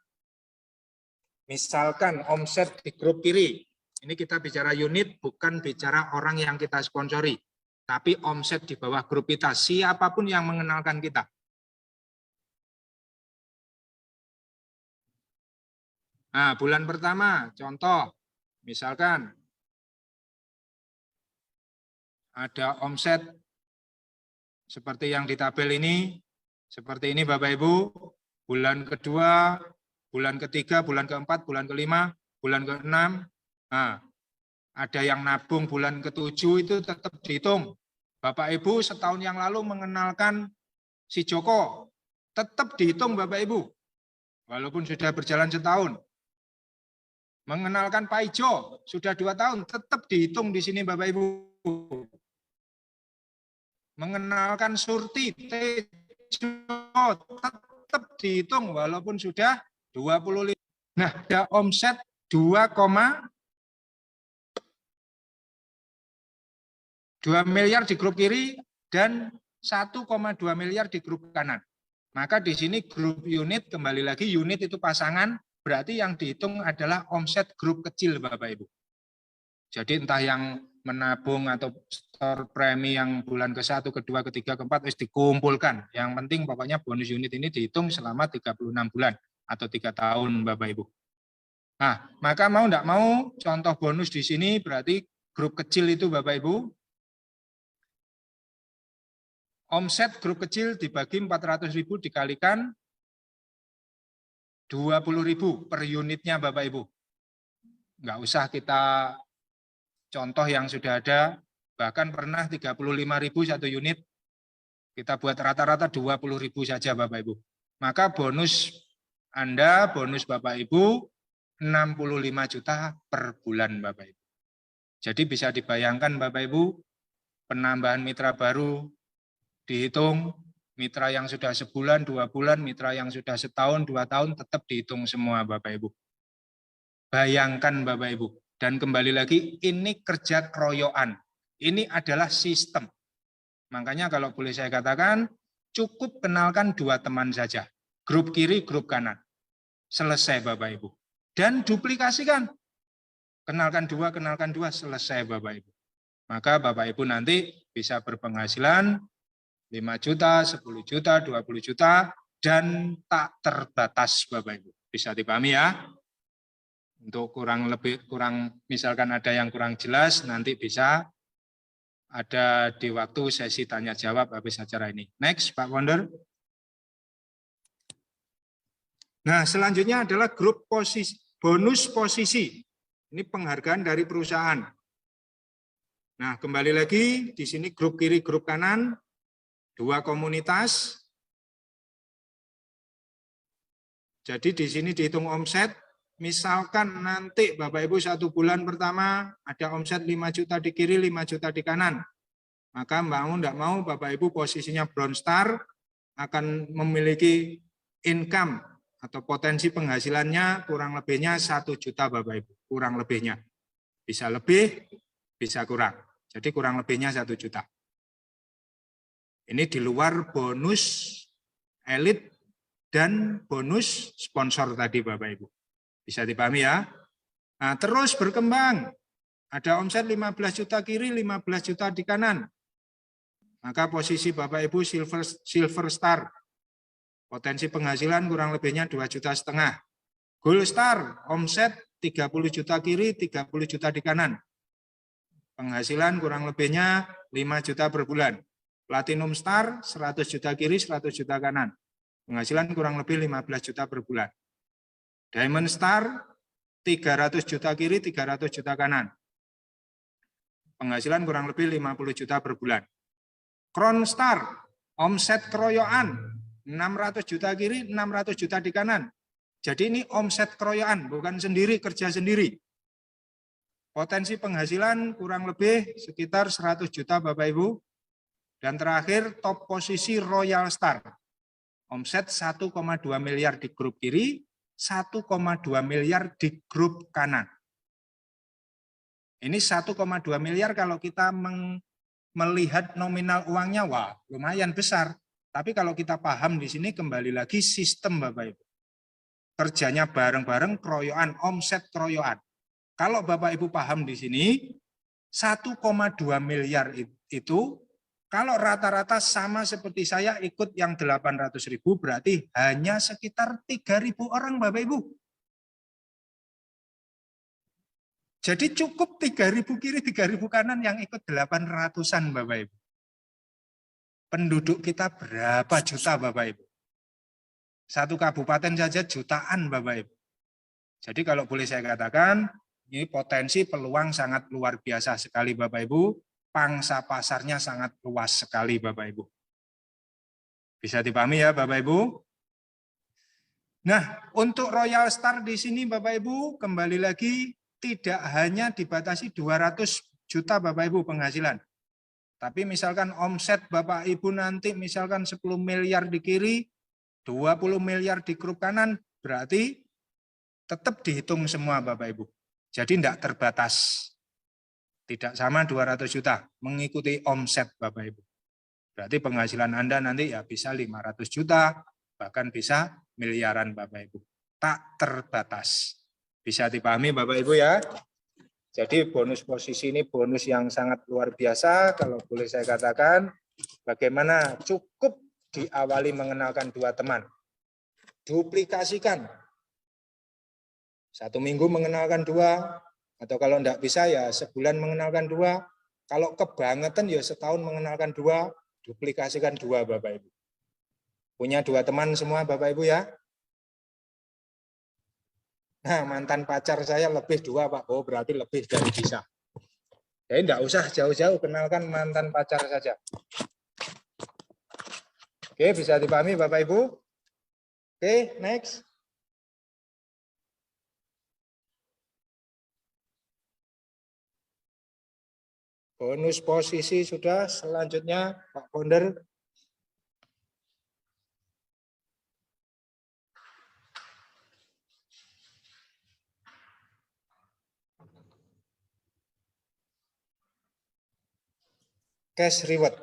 Misalkan omset di grup kiri. Ini kita bicara unit, bukan bicara orang yang kita sponsori. Tapi omset di bawah grup kita, siapapun yang mengenalkan kita. Nah, bulan pertama, contoh, misalkan ada omset seperti yang di tabel ini, seperti ini Bapak Ibu, bulan kedua, bulan ketiga, bulan keempat, bulan kelima, bulan keenam, nah, ada yang nabung bulan ketujuh itu tetap dihitung. Bapak Ibu setahun yang lalu mengenalkan si Joko, tetap dihitung Bapak Ibu, walaupun sudah berjalan setahun. Mengenalkan Pak Ijo, sudah 2 tahun, tetap dihitung di sini Bapak Ibu. Mengenalkan Surti, Tejo, tetap dihitung walaupun sudah 25. Nah, ada omset 2,2 miliar di grup kiri dan 1,2 miliar di grup kanan. Maka di sini grup unit, kembali lagi unit itu pasangan, berarti yang dihitung adalah omset grup kecil Bapak Ibu. Jadi entah yang menabung atau store premi yang bulan ke-1, ke-2, ke-3, ke-4 harus dikumpulkan. Yang penting pokoknya bonus unit ini dihitung selama 36 bulan atau 3 tahun Bapak Ibu. Nah, maka mau enggak mau contoh bonus di sini berarti grup kecil itu Bapak Ibu. Omset grup kecil dibagi 400.000 dikalikan 20.000 per unitnya Bapak Ibu. Enggak usah kita contoh yang sudah ada, bahkan pernah 35.000 satu unit, kita buat rata-rata 20.000 saja Bapak Ibu. Maka bonus Anda, bonus Bapak Ibu, 65 juta per bulan Bapak Ibu. Jadi bisa dibayangkan Bapak Ibu, penambahan mitra baru dihitung, mitra yang sudah sebulan, 2 bulan, mitra yang sudah setahun, 2 tahun, tetap dihitung semua Bapak Ibu. Bayangkan Bapak Ibu. Dan kembali lagi, ini kerja keroyokan. Ini adalah sistem. Makanya kalau boleh saya katakan, cukup kenalkan 2 teman saja. Grup kiri, grup kanan. Selesai Bapak Ibu. Dan duplikasikan. Kenalkan 2, selesai Bapak Ibu. Maka Bapak Ibu nanti bisa berpenghasilan 5 juta, 10 juta, 20 juta, dan tak terbatas Bapak Ibu. Bisa dipahami ya? Untuk kurang misalkan ada yang kurang jelas, nanti bisa ada di waktu sesi tanya jawab habis acara ini. Next, Pak Wonder. Nah, selanjutnya adalah grup posisi, bonus posisi. Ini penghargaan dari perusahaan. Nah, kembali lagi di sini grup kiri, grup kanan, 2 komunitas. Jadi di sini dihitung omset. Misalkan nanti Bapak Ibu 1 bulan pertama ada omset 5 juta di kiri, 5 juta di kanan. Maka mau enggak mau Bapak Ibu posisinya Brown Star akan memiliki income atau potensi penghasilannya kurang lebihnya 1 juta Bapak Ibu. Kurang lebihnya. Bisa lebih, bisa kurang. Jadi kurang lebihnya 1 juta. Ini di luar bonus elit dan bonus sponsor tadi Bapak Ibu. Bisa dipahami ya? Nah, terus berkembang. Ada omset 15 juta kiri, 15 juta di kanan. Maka posisi Bapak Ibu silver star. Potensi penghasilan kurang lebihnya 2,5 juta. Gold star, omset 30 juta kiri, 30 juta di kanan. Penghasilan kurang lebihnya 5 juta per bulan. Platinum star, 100 juta kiri, 100 juta kanan. Penghasilan kurang lebih 15 juta per bulan. Diamond Star, 300 juta kiri, 300 juta kanan. Penghasilan kurang lebih 50 juta per bulan. Crown Star, omset keroyokan, 600 juta kiri, 600 juta di kanan. Jadi ini omset keroyokan, bukan sendiri, kerja sendiri. Potensi penghasilan kurang lebih sekitar 100 juta Bapak Ibu. Dan terakhir top posisi Royal Star. Omset 1,2 miliar di grup kiri, 1,2 miliar di grup kanan. Ini 1,2 miliar kalau kita melihat nominal uangnya, wah lumayan besar. Tapi kalau kita paham di sini kembali lagi sistem Bapak Ibu. Kerjanya bareng-bareng, kroyokan, omset kroyokan. Kalau Bapak Ibu paham di sini, 1,2 miliar itu, kalau rata-rata sama seperti saya ikut yang 800.000, berarti hanya sekitar 3.000 orang Bapak Ibu. Jadi cukup 3.000 kiri, 3.000 kanan yang ikut 800-an Bapak Ibu. Penduduk kita berapa juta Bapak Ibu? Satu kabupaten saja jutaan Bapak Ibu. Jadi kalau boleh saya katakan, ini potensi peluang sangat luar biasa sekali Bapak Ibu. Pangsa pasarnya sangat luas sekali Bapak Ibu. Bisa dipahami ya Bapak Ibu? Nah, untuk Royal Star di sini Bapak Ibu, kembali lagi tidak hanya dibatasi 200 juta Bapak Ibu penghasilan. Tapi misalkan omset Bapak Ibu nanti misalkan 10 miliar di kiri, 20 miliar di grup kanan, berarti tetap dihitung semua Bapak Ibu. Jadi tidak terbatas. Tidak sama 200 juta, mengikuti omset Bapak Ibu. Berarti penghasilan Anda nanti ya bisa 500 juta, bahkan bisa miliaran Bapak Ibu. Tak terbatas. Bisa dipahami Bapak Ibu ya. Jadi bonus posisi ini bonus yang sangat luar biasa. Kalau boleh saya katakan, bagaimana cukup diawali mengenalkan 2 teman. Duplikasikan. 1 minggu mengenalkan 2, atau kalau enggak bisa ya sebulan mengenalkan 2. Kalau kebangetan ya setahun mengenalkan 2, duplikasikan 2 Bapak Ibu. Punya 2 teman semua Bapak Ibu ya. Nah, mantan pacar saya lebih 2 Pak. Oh, berarti lebih dari bisa. Jadi enggak usah jauh-jauh, kenalkan mantan pacar saja. Oke, bisa dipahami Bapak Ibu? Oke, next. Bonus posisi sudah, selanjutnya Pak Founder. Cash reward.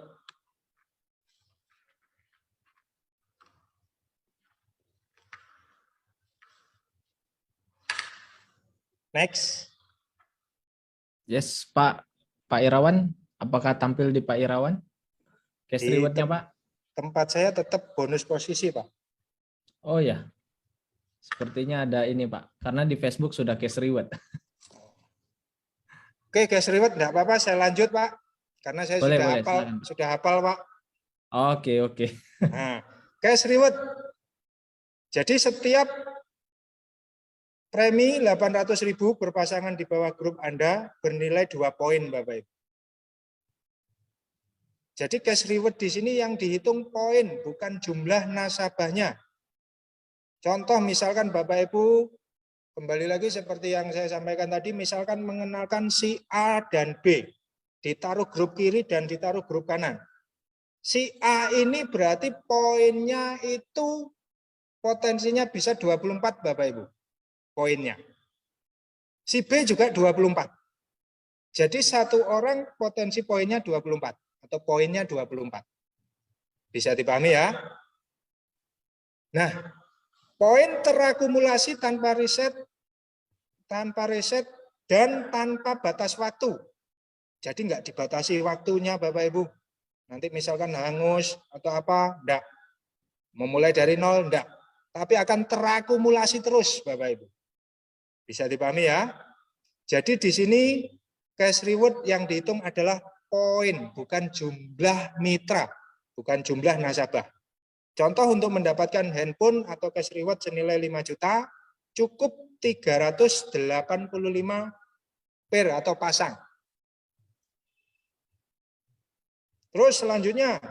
Next. Yes, Pak Irawan, apakah tampil di Pak Irawan? Cash reward-nya, Pak? Tempat saya tetap bonus posisi, Pak. Oh ya, sepertinya ada ini, Pak. Karena di Facebook sudah cash reward. Oke, cash reward enggak apa-apa, saya lanjut, Pak. Karena saya Boleh, sudah hafal, Pak. Oke. Nah, cash reward. Jadi setiap premi 800.000 berpasangan di bawah grup Anda bernilai 2 poin, Bapak Ibu. Jadi cash reward di sini yang dihitung poin, bukan jumlah nasabahnya. Contoh misalkan Bapak Ibu, kembali lagi seperti yang saya sampaikan tadi, misalkan mengenalkan si A dan B, ditaruh grup kiri dan ditaruh grup kanan. Si A ini berarti poinnya itu potensinya bisa 24 Bapak Ibu. Poinnya. Si B juga 24. Jadi satu orang potensi poinnya 24 atau poinnya 24. Bisa dipahami ya? Nah, poin terakumulasi tanpa riset dan tanpa batas waktu. Jadi enggak dibatasi waktunya Bapak Ibu. Nanti misalkan hangus atau apa, enggak. Memulai dari 0, enggak. Tapi akan terakumulasi terus Bapak Ibu. Bisa dipahami ya? Jadi di sini cash reward yang dihitung adalah poin, bukan jumlah mitra, bukan jumlah nasabah. Contoh untuk mendapatkan handphone atau cash reward senilai 5 juta, cukup 385 pair atau pasang. Terus selanjutnya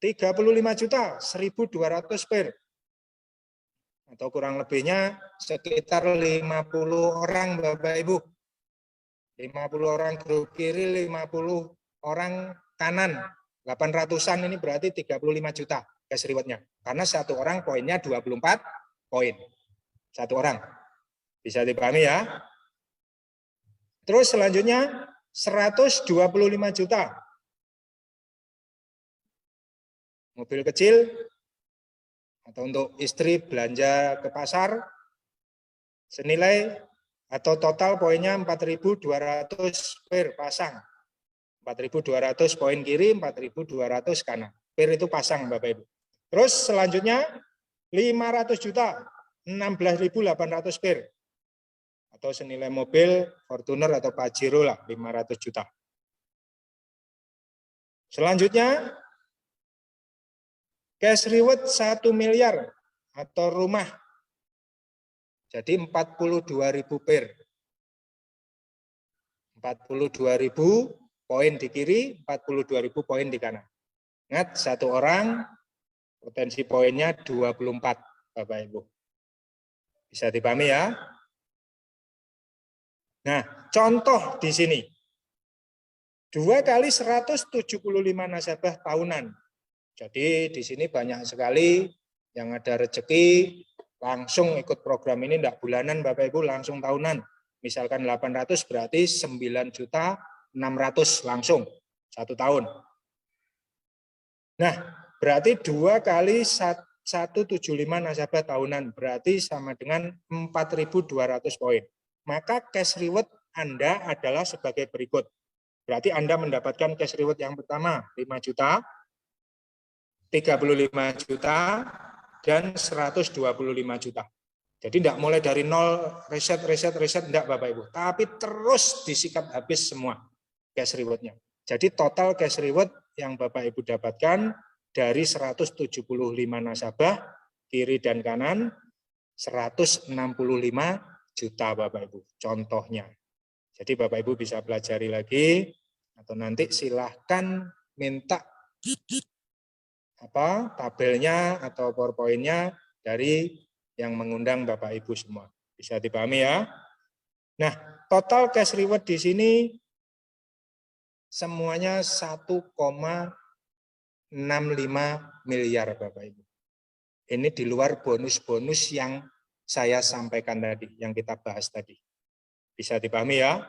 35 juta, 1.200 pair. Atau kurang lebihnya sekitar 50 orang Bapak Ibu. 50 orang grup kiri, 50 orang kanan. 800-an ini berarti 35 juta cash reward-nya. Karena satu orang poinnya 24 poin. Satu orang. Bisa dipahami ya? Terus selanjutnya 125 juta. Mobil kecil atau untuk istri belanja ke pasar senilai atau total poinnya 4.200 per pasang. 4.200 poin kiri, 4.200 kanan. Per itu pasang Bapak Ibu. Terus selanjutnya 500 juta, 16.800 per. Atau senilai mobil Fortuner atau Pajero lah, 500 juta. Selanjutnya cash reward 1 miliar atau rumah. Jadi 42.000 per. 42.000 poin di kiri, 42.000 poin di kanan. Ingat, satu orang potensi poinnya 24, Bapak Ibu. Bisa dipahami ya? Nah, contoh di sini. 2 kali 175 nasabah tahunan. Jadi di sini banyak sekali yang ada rezeki langsung ikut program ini, enggak bulanan Bapak Ibu, langsung tahunan. Misalkan 800 berarti 9.600.000 langsung 1 tahun. Nah, berarti 2 kali 175 nasabah tahunan berarti sama dengan 4.200 poin. Maka cash reward Anda adalah sebagai berikut. Berarti Anda mendapatkan cash reward yang pertama 5 juta, 35 juta, dan 125 juta. Jadi tidak mulai dari nol, reset, enggak Bapak Ibu. Tapi terus disikat habis semua cash reward-nya. Jadi total cash reward yang Bapak Ibu dapatkan dari 175 nasabah, kiri dan kanan, 165 juta Bapak Ibu. Contohnya. Jadi Bapak Ibu bisa pelajari lagi, atau nanti silahkan minta tabelnya atau PowerPoint-nya dari yang mengundang Bapak Ibu semua. Bisa dipahami ya? Nah, total cash reward di sini semuanya 1,65 miliar Bapak Ibu. Ini di luar bonus-bonus yang saya sampaikan tadi, yang kita bahas tadi. Bisa dipahami ya?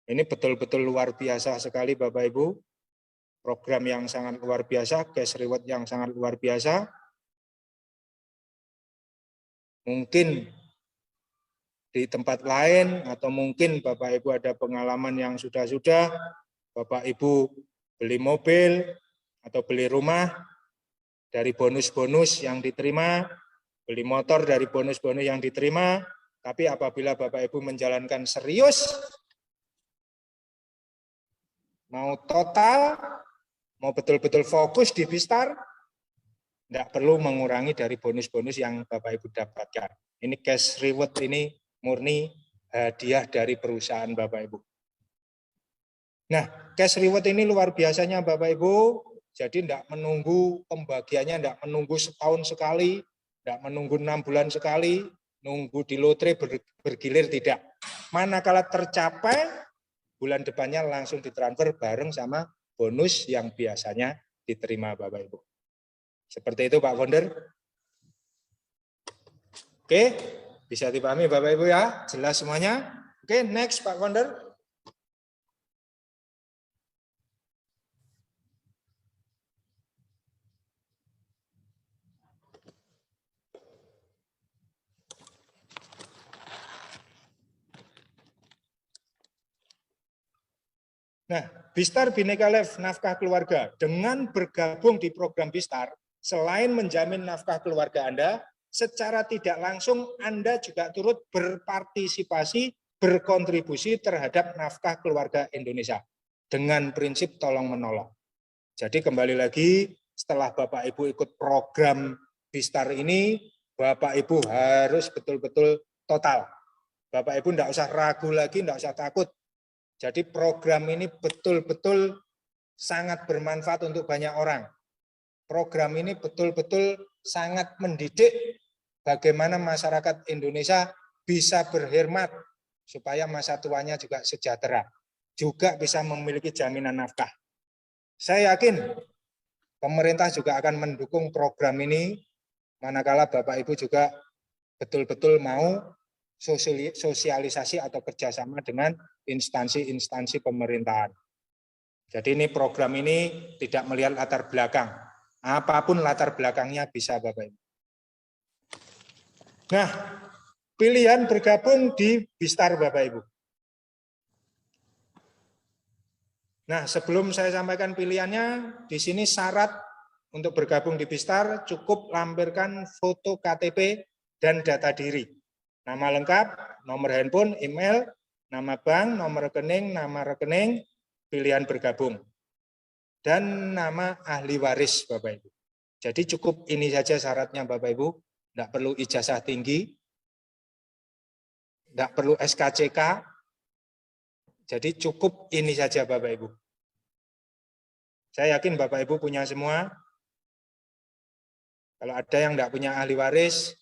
Ini betul-betul luar biasa sekali Bapak Ibu. Program yang sangat luar biasa, cash reward yang sangat luar biasa. Mungkin di tempat lain atau mungkin Bapak Ibu ada pengalaman yang sudah-sudah, Bapak Ibu beli mobil atau beli rumah dari bonus-bonus yang diterima, beli motor dari bonus-bonus yang diterima, tapi apabila Bapak Ibu menjalankan serius, mau total, mau betul-betul fokus di Bistar, tidak perlu mengurangi dari bonus-bonus yang Bapak Ibu dapatkan. Ini cash reward ini murni hadiah dari perusahaan Bapak Ibu. Nah, cash reward ini luar biasanya Bapak Ibu, jadi tidak menunggu pembagiannya, tidak menunggu setahun sekali, tidak menunggu 6 bulan sekali, nunggu di lotre bergilir, tidak. Manakala tercapai, bulan depannya langsung ditransfer bareng sama bonus yang biasanya diterima Bapak Ibu. Seperti itu Pak Founder. Oke, bisa dipahami Bapak Ibu ya? Jelas semuanya? Oke, next Pak Founder. Nah, Bistar Bhinneka Life Nafkah Keluarga dengan bergabung di program Bistar, selain menjamin nafkah keluarga Anda, secara tidak langsung Anda juga turut berpartisipasi, berkontribusi terhadap nafkah keluarga Indonesia dengan prinsip tolong menolong. Jadi kembali lagi, setelah Bapak Ibu ikut program Bistar ini, Bapak Ibu harus betul-betul total. Bapak Ibu tidak usah ragu lagi, tidak usah takut. Jadi program ini betul-betul sangat bermanfaat untuk banyak orang. Program ini betul-betul sangat mendidik bagaimana masyarakat Indonesia bisa berhemat supaya masa tuanya juga sejahtera, juga bisa memiliki jaminan nafkah. Saya yakin pemerintah juga akan mendukung program ini, manakala Bapak Ibu juga betul-betul mau sosialisasi atau kerjasama dengan instansi-instansi pemerintahan. Jadi ini program ini tidak melihat latar belakang. Apapun latar belakangnya bisa Bapak Ibu. Nah, pilihan bergabung di Bistar Bapak Ibu. Nah, sebelum saya sampaikan pilihannya, di sini syarat untuk bergabung di Bistar cukup lampirkan foto KTP dan data diri. Nama lengkap, nomor handphone, email, nama bank, nomor rekening, pilihan bergabung. Dan nama ahli waris Bapak Ibu. Jadi cukup ini saja syaratnya Bapak Ibu. Tidak perlu ijazah tinggi, tidak perlu SKCK. Jadi cukup ini saja Bapak Ibu. Saya yakin Bapak Ibu punya semua. Kalau ada yang tidak punya ahli waris,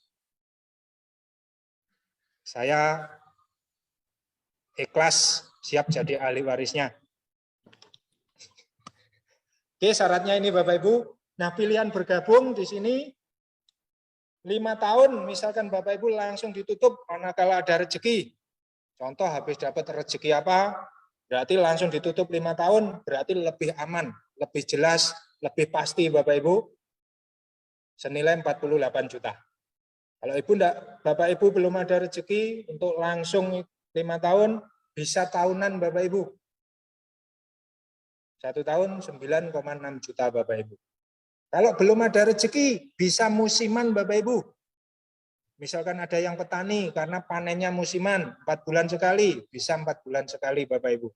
saya ikhlas siap jadi ahli warisnya. Oke, syaratnya ini Bapak Ibu. Nah, pilihan bergabung di sini 5 tahun, misalkan Bapak Ibu langsung ditutup manakala ada rezeki. Contoh habis dapat rezeki apa, berarti langsung ditutup 5 tahun, berarti lebih aman, lebih jelas, lebih pasti Bapak Ibu, senilai 48 juta. Kalau Ibu enggak, Bapak Ibu belum ada rezeki untuk langsung 5 tahun, bisa tahunan Bapak Ibu. 1 tahun 9,6 juta Bapak Ibu. Kalau belum ada rezeki, bisa musiman Bapak Ibu. Misalkan ada yang petani, karena panennya musiman, 4 bulan sekali, bisa 4 bulan sekali Bapak Ibu.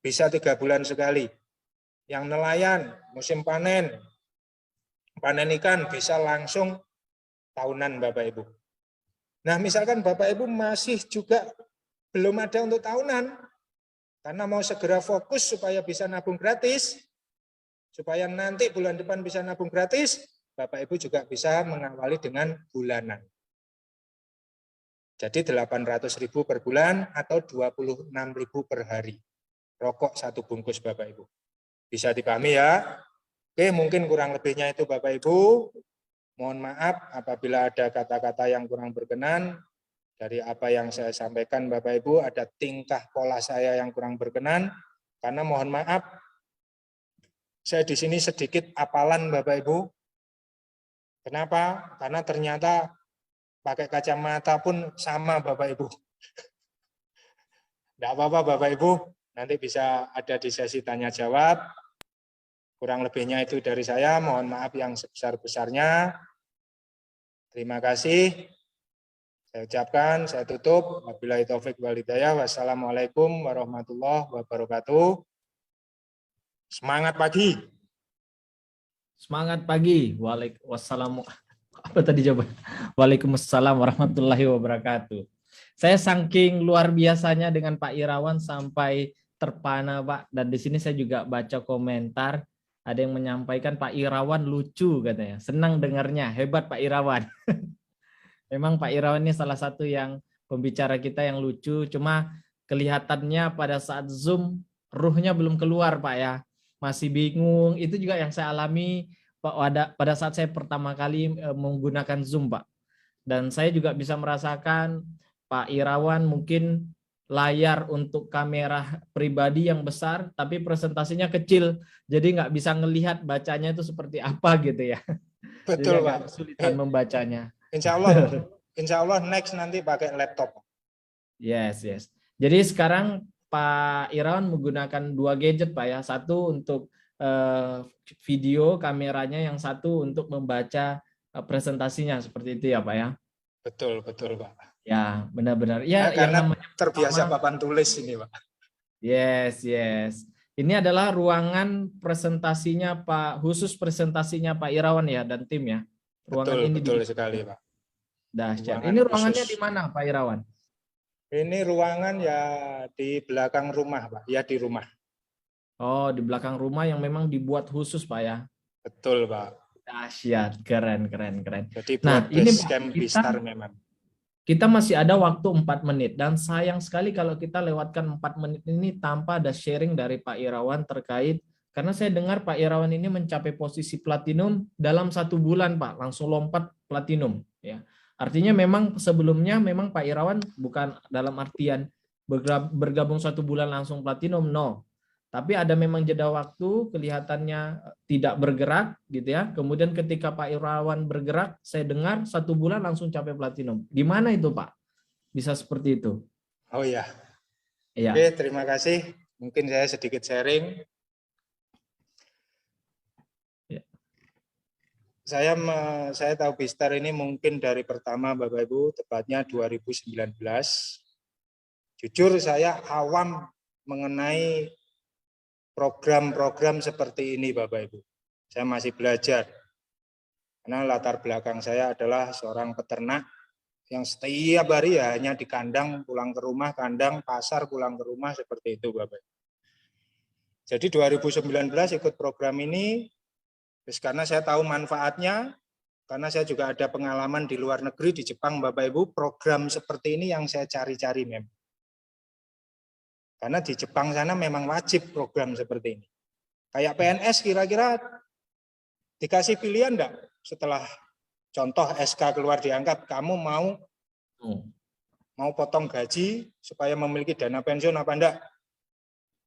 Bisa 3 bulan sekali. Yang nelayan, musim panen ikan, bisa langsung tahunan Bapak Ibu. Nah, misalkan Bapak Ibu masih juga belum ada untuk tahunan, karena mau segera fokus supaya bisa nabung gratis, supaya nanti bulan depan bisa nabung gratis, Bapak Ibu juga bisa mengawali dengan bulanan. Jadi 800.000 per bulan atau 26.000 per hari. Rokok 1 bungkus Bapak Ibu. Bisa dipahami ya? Oke, mungkin kurang lebihnya itu Bapak Ibu. Mohon maaf apabila ada kata-kata yang kurang berkenan. Dari apa yang saya sampaikan Bapak Ibu, ada tingkah pola saya yang kurang berkenan. Karena mohon maaf, saya di sini sedikit apalan Bapak Ibu. Kenapa? Karena ternyata pakai kacamata pun sama Bapak Ibu. Tidak apa-apa Bapak Ibu, nanti bisa ada di sesi tanya jawab. Kurang lebihnya itu dari saya, mohon maaf yang sebesar-besarnya. Terima kasih. Saya ucapkan, saya tutup. Wabillahi taufik wal hidayah. Wassalamualaikum warahmatullahi wabarakatuh. Semangat pagi. Semangat pagi. Apa tadi coba? Waalaikumsalam warahmatullahi wabarakatuh. Saya saking luar biasanya dengan Pak Irawan sampai terpana Pak. Dan di sini saya juga baca komentar. Ada yang menyampaikan Pak Irawan lucu katanya. Senang dengarnya. Hebat Pak Irawan. Memang Pak Irawan ini salah satu yang pembicara kita yang lucu. Cuma kelihatannya pada saat Zoom ruhnya belum keluar Pak ya. Masih bingung. Itu juga yang saya alami Pak pada saat saya pertama kali menggunakan Zoom Pak. Dan saya juga bisa merasakan Pak Irawan mungkin layar untuk kamera pribadi yang besar, tapi presentasinya kecil, jadi nggak bisa ngelihat bacanya itu seperti apa gitu ya. Betul jadi Pak. Kesulitan membacanya. Insya Allah next nanti pakai laptop. Yes. Jadi sekarang Pak Irawan menggunakan 2 gadget Pak ya, satu untuk video kameranya, yang satu untuk membaca presentasinya, seperti itu ya Pak ya. Betul Pak. Ya, benar-benar. Ya, yang karena namanya terbiasa papan tulis ini, Pak. Yes. Ini adalah ruangan presentasinya Pak, khusus presentasinya Pak Irawan ya dan tim ya. Ruangan betul sekali, Pak. Dahsyat. Ini ruangannya di mana Pak Irawan? Ini ruangan ya di belakang rumah, Pak. Ya di rumah. Oh, di belakang rumah yang memang dibuat khusus Pak ya. Betul, Pak. Dahsyat, keren. Jadi Nah, buat ini base Pak, camp Bistar memang. Kita masih ada waktu 4 menit dan sayang sekali kalau kita lewatkan 4 menit ini tanpa ada sharing dari Pak Irawan terkait Karena saya dengar Pak Irawan ini mencapai posisi platinum dalam 1 bulan, Pak, langsung lompat platinum. Ya, artinya memang sebelumnya memang Pak Irawan bukan dalam artian bergabung 1 bulan langsung platinum, no. Tapi ada memang jeda waktu, kelihatannya tidak bergerak, gitu ya. Kemudian ketika Pak Irawan bergerak, saya dengar 1 bulan langsung capai platinum. Gimana itu, Pak? Bisa seperti itu? Oh ya, Iya. oke, terima kasih. Mungkin saya sedikit sharing. Ya. Saya tahu Bistar ini mungkin dari pertama Bapak Ibu, tepatnya 2019. Jujur saya awam mengenai program-program seperti ini Bapak Ibu. Saya masih belajar. Karena latar belakang saya adalah seorang peternak yang setiap hari ya hanya di kandang, pulang ke rumah, kandang, pasar, pulang ke rumah, seperti itu Bapak Ibu. Jadi 2019 ikut program ini, karena saya tahu manfaatnya, karena saya juga ada pengalaman di luar negeri, di Jepang Bapak Ibu, program seperti ini yang saya cari-cari memang. Karena di Jepang sana memang wajib program seperti ini. Kayak PNS kira-kira dikasih pilihan enggak? Setelah contoh SK keluar diangkat, kamu mau potong gaji supaya memiliki dana pensiun apa enggak?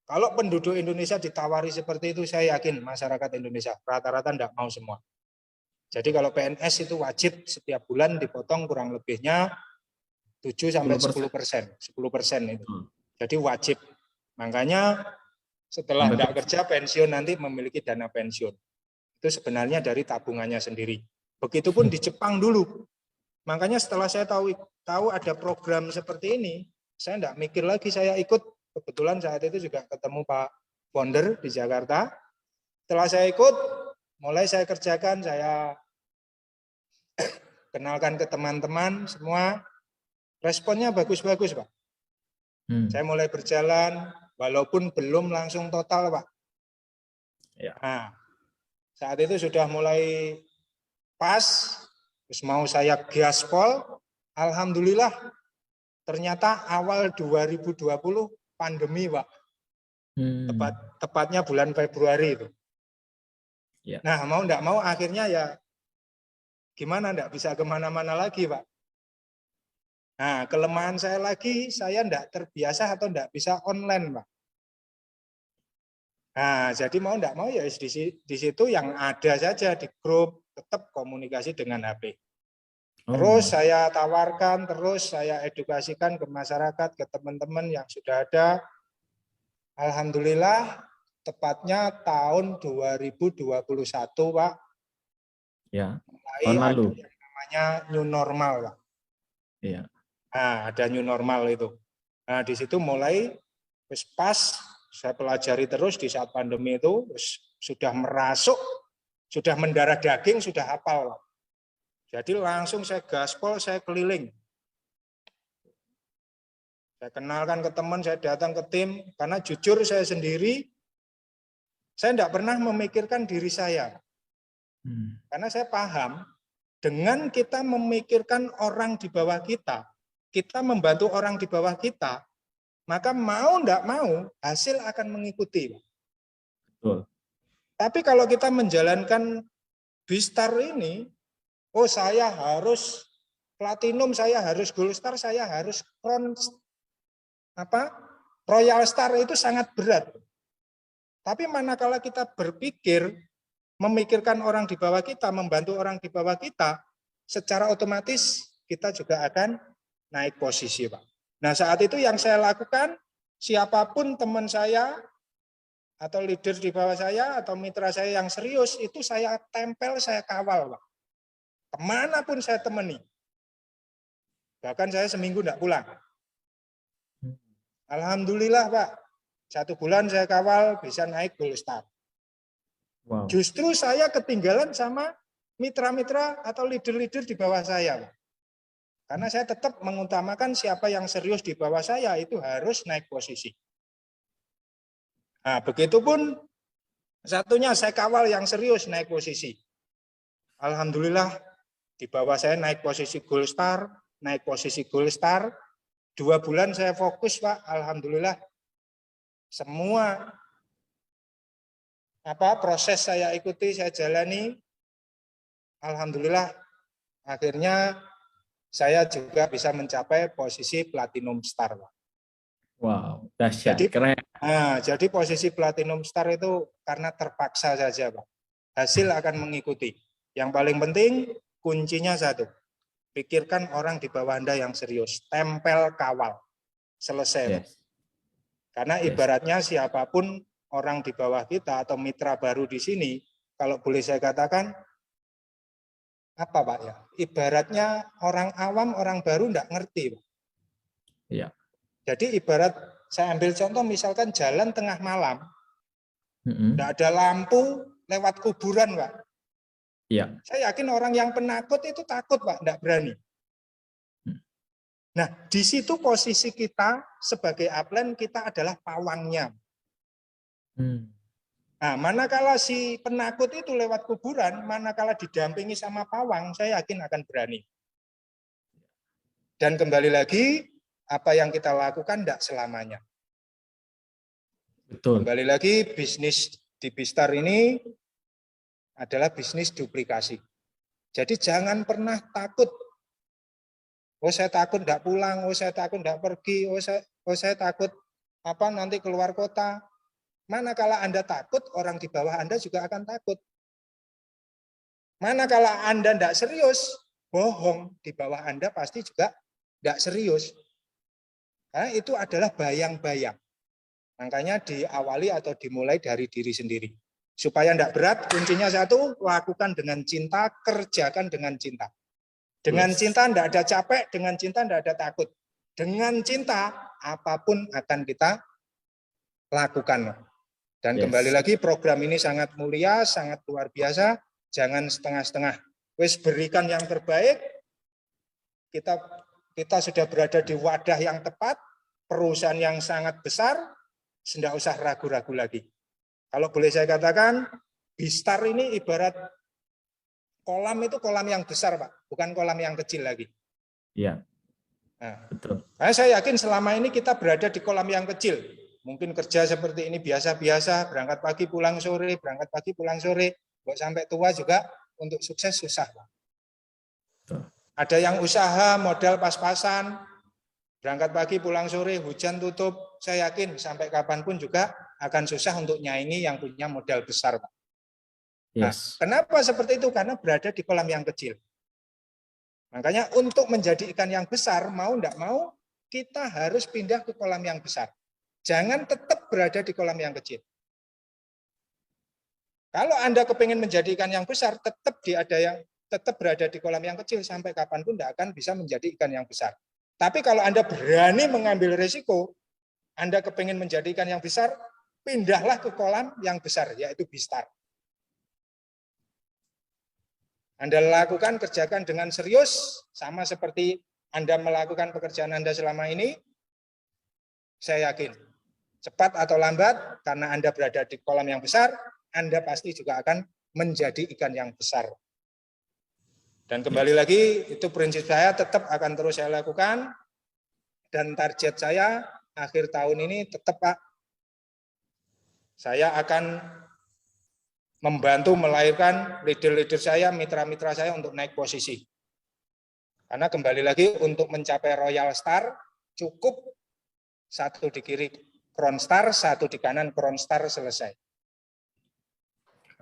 Kalau penduduk Indonesia ditawari seperti itu, saya yakin masyarakat Indonesia rata-rata enggak mau semua. Jadi kalau PNS itu wajib setiap bulan dipotong kurang lebihnya 7-10%. 10% itu. Jadi wajib. Makanya setelah tidak kerja pensiun nanti memiliki dana pensiun. Itu sebenarnya dari tabungannya sendiri. Begitupun di Jepang dulu. Makanya setelah saya tahu ada program seperti ini, saya tidak mikir lagi, saya ikut. Kebetulan saat itu juga ketemu Pak Founder di Jakarta. Setelah saya ikut, mulai saya kerjakan, saya kenalkan ke teman-teman semua. Responnya bagus-bagus, Pak. Saya mulai berjalan, walaupun belum langsung total, Pak. Ya. Nah, saat itu sudah mulai pas, terus mau saya gaspol, alhamdulillah ternyata awal 2020 pandemi, Pak. Tepatnya bulan Februari itu. Ya. Nah, mau enggak mau akhirnya ya gimana, enggak bisa kemana-mana lagi, Pak. Nah, kelemahan saya lagi, saya enggak terbiasa atau enggak bisa online, Pak. Nah, jadi mau enggak mau ya di situ yang ada saja di grup, tetap komunikasi dengan HP. Terus saya tawarkan, terus saya edukasikan ke masyarakat, ke teman-teman yang sudah ada. Alhamdulillah, tepatnya tahun 2021, Pak. Ya, Mulai ada yang namanya new normal, Pak. Iya. Nah, ada new normal itu. Nah, di situ mulai pas saya pelajari terus di saat pandemi itu, sudah merasuk, sudah mendarah daging, sudah hafal. Jadi langsung saya gaspol, saya keliling. Saya kenalkan ke teman, saya datang ke tim, karena jujur saya sendiri, saya tidak pernah memikirkan diri saya. Karena saya paham, dengan kita memikirkan orang di bawah kita membantu orang di bawah kita, maka mau tidak mau hasil akan mengikuti. Betul. Tapi kalau kita menjalankan Bistar ini, oh saya harus platinum, saya harus gold star, saya harus royal star, itu sangat berat. Tapi manakala kita berpikir, memikirkan orang di bawah kita, membantu orang di bawah kita, secara otomatis kita juga akan naik posisi, Pak. Nah, saat itu yang saya lakukan, siapapun teman saya, atau leader di bawah saya, atau mitra saya yang serius, itu saya tempel, saya kawal, Pak. Kemanapun saya temani. Bahkan saya seminggu tidak pulang. Alhamdulillah, Pak. 1 bulan saya kawal, bisa naik gold star. Wow. Justru saya ketinggalan sama mitra-mitra atau leader-leader di bawah saya, Pak. Karena saya tetap mengutamakan siapa yang serius di bawah saya itu harus naik posisi. Nah, begitupun satunya saya kawal yang serius naik posisi. Alhamdulillah di bawah saya naik posisi gold star, naik posisi gold star. 2 bulan saya fokus, Pak. Alhamdulillah semua proses saya ikuti, saya jalani. Alhamdulillah akhirnya saya juga bisa mencapai posisi Platinum Star. Wow, dahsyat, Jadi keren. jadi posisi Platinum Star itu karena terpaksa saja, Pak. Hasil akan mengikuti. Yang paling penting kuncinya satu. Pikirkan orang di bawah Anda yang serius. Tempel kawal. Selesai. Yes. Karena ibaratnya siapapun orang di bawah kita atau mitra baru di sini, kalau boleh saya katakan, apa Pak ya? Ibaratnya orang awam, orang baru enggak ngerti, Pak. Iya. Jadi ibarat saya ambil contoh misalkan jalan tengah malam, enggak ada lampu, lewat kuburan, Pak. Iya. Saya yakin orang yang penakut itu takut, Pak, enggak berani. Nah, di situ posisi kita sebagai upline, kita adalah pawangnya. Nah, manakala si penakut itu lewat kuburan, manakala didampingi sama pawang, saya yakin akan berani. Dan kembali lagi, apa yang kita lakukan tidak selamanya. Betul. Kembali lagi, bisnis di Bistar ini adalah bisnis duplikasi. Jadi jangan pernah takut. Oh, saya takut tidak pulang, oh saya takut tidak pergi, oh saya takut nanti keluar kota. Manakala Anda takut, orang di bawah Anda juga akan takut. Manakala Anda tidak serius, bohong, di bawah Anda pasti juga tidak serius. Nah, itu adalah bayang-bayang. Makanya diawali atau dimulai dari diri sendiri. Supaya tidak berat, kuncinya satu, lakukan dengan cinta, kerjakan dengan cinta. Dengan cinta tidak ada capek, dengan cinta tidak ada takut. Dengan cinta, apapun akan kita lakukan. Dan kembali lagi, program ini sangat mulia, sangat luar biasa. Jangan setengah-setengah. Wis berikan yang terbaik. Kita sudah berada di wadah yang tepat, perusahaan yang sangat besar, tidak usah ragu-ragu lagi. Kalau boleh saya katakan, Bistar ini ibarat kolam itu kolam yang besar, Pak, bukan kolam yang kecil lagi. Iya. Nah, betul. Saya yakin selama ini kita berada di kolam yang kecil. Mungkin kerja seperti ini biasa-biasa, berangkat pagi pulang sore, berangkat pagi pulang sore, buat sampai tua juga untuk sukses susah, Pak. Betul. Ada yang usaha modal pas-pasan, berangkat pagi pulang sore, hujan tutup, saya yakin sampai kapanpun juga akan susah untuk nyaingi yang punya modal besar, Pak. Nah, kenapa seperti itu? Karena berada di kolam yang kecil. Makanya untuk menjadi ikan yang besar, mau enggak mau, kita harus pindah ke kolam yang besar. Jangan tetap berada di kolam yang kecil. Kalau Anda kepingin menjadi ikan yang besar, tetap berada di kolam yang kecil, sampai kapanpun enggak akan bisa menjadi ikan yang besar. Tapi kalau Anda berani mengambil risiko, Anda kepingin menjadi ikan yang besar, pindahlah ke kolam yang besar, yaitu Bistar. Anda lakukan, kerjakan dengan serius, sama seperti Anda melakukan pekerjaan Anda selama ini, saya yakin, cepat atau lambat, karena Anda berada di kolam yang besar, Anda pasti juga akan menjadi ikan yang besar. Dan kembali lagi, itu prinsip saya tetap akan terus saya lakukan, dan target saya akhir tahun ini tetap, Pak, saya akan membantu melahirkan leader-leader saya, mitra-mitra saya untuk naik posisi. Karena kembali lagi untuk mencapai Royal Star, cukup satu di kiri Crown Star, satu di kanan Crown Star, selesai.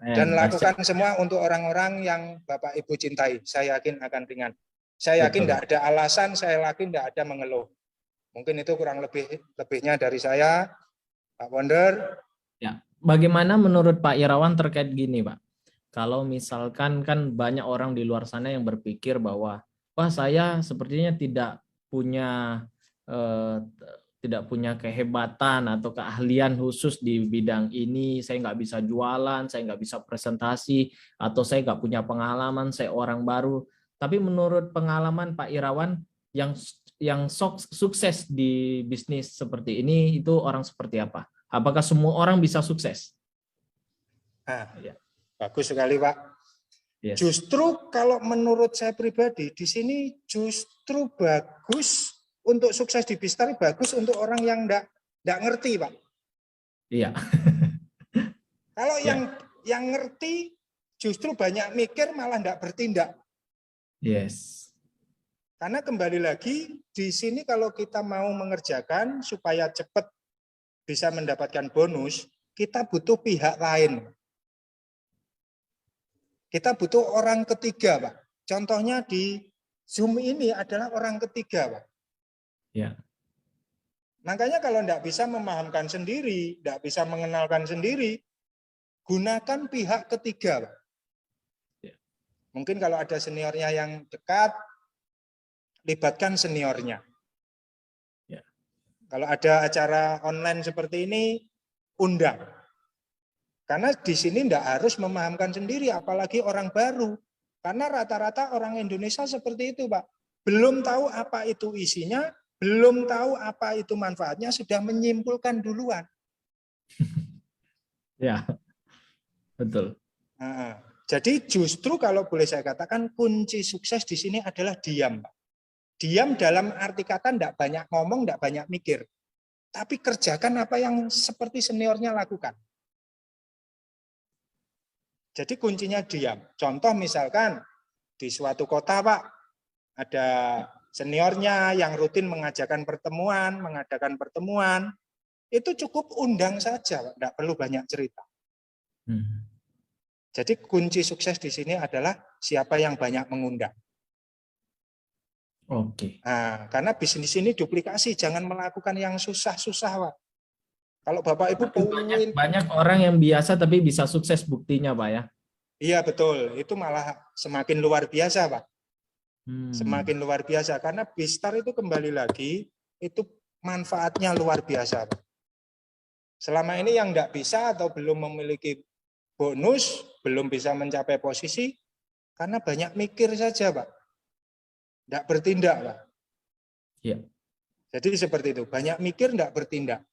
Dan lakukan semua untuk orang-orang yang Bapak Ibu cintai. Saya yakin akan ringan. Saya yakin tidak ada alasan, saya yakin tidak ada mengeluh. Mungkin itu kurang lebihnya dari saya, Pak Wonder. Ya. Bagaimana menurut Pak Irawan terkait gini, Pak? Kalau misalkan kan banyak orang di luar sana yang berpikir bahwa, wah saya sepertinya tidak punya kehebatan atau keahlian khusus di bidang ini, saya nggak bisa jualan, saya nggak bisa presentasi, atau saya nggak punya pengalaman, saya orang baru. Tapi menurut pengalaman Pak Irawan, yang sukses di bisnis seperti ini itu orang seperti apa? Apakah semua orang bisa sukses? Nah, ya. Bagus sekali, Pak. Yes. Justru kalau menurut saya pribadi, di sini justru bagus untuk sukses di Bistar, bagus untuk orang yang enggak ngerti, Pak. Iya. Kalau yang ngerti justru banyak mikir malah tidak bertindak. Yes. Karena kembali lagi di sini kalau kita mau mengerjakan supaya cepat bisa mendapatkan bonus, kita butuh pihak lain. Kita butuh orang ketiga, Pak. Contohnya di Zoom ini adalah orang ketiga, Pak. Ya. Makanya kalau tidak bisa memahamkan sendiri, tidak bisa mengenalkan sendiri, gunakan pihak ketiga, Pak. Ya. Mungkin kalau ada seniornya yang dekat, libatkan seniornya. Ya. Kalau ada acara online seperti ini, undang. Karena di sini tidak harus memahamkan sendiri, apalagi orang baru. Karena rata-rata orang Indonesia seperti itu, Pak. Belum tahu apa itu isinya, belum tahu apa itu manfaatnya, sudah menyimpulkan duluan. Ya, betul. Nah, jadi justru kalau boleh saya katakan, kunci sukses di sini adalah diam, Pak. Diam dalam arti kata tidak banyak ngomong, tidak banyak mikir. Tapi kerjakan apa yang seperti seniornya lakukan. Jadi kuncinya diam. Contoh misalkan di suatu kota, Pak, ada seniornya yang rutin mengadakan pertemuan, itu cukup undang saja, Pak. Tidak perlu banyak cerita. Jadi kunci sukses di sini adalah siapa yang banyak mengundang. Oke. Nah, karena bisnis ini duplikasi, jangan melakukan yang susah-susah, Pak. Kalau Bapak Ibu banyak orang yang biasa tapi bisa sukses buktinya, Pak ya. Iya betul, itu malah semakin luar biasa, Pak. Semakin luar biasa karena Bistar itu kembali lagi itu manfaatnya luar biasa, Pak. Selama ini yang tidak bisa atau belum memiliki bonus, belum bisa mencapai posisi karena banyak mikir saja, Pak. Tidak bertindak, Pak. Iya. Jadi seperti itu, banyak mikir tidak bertindak.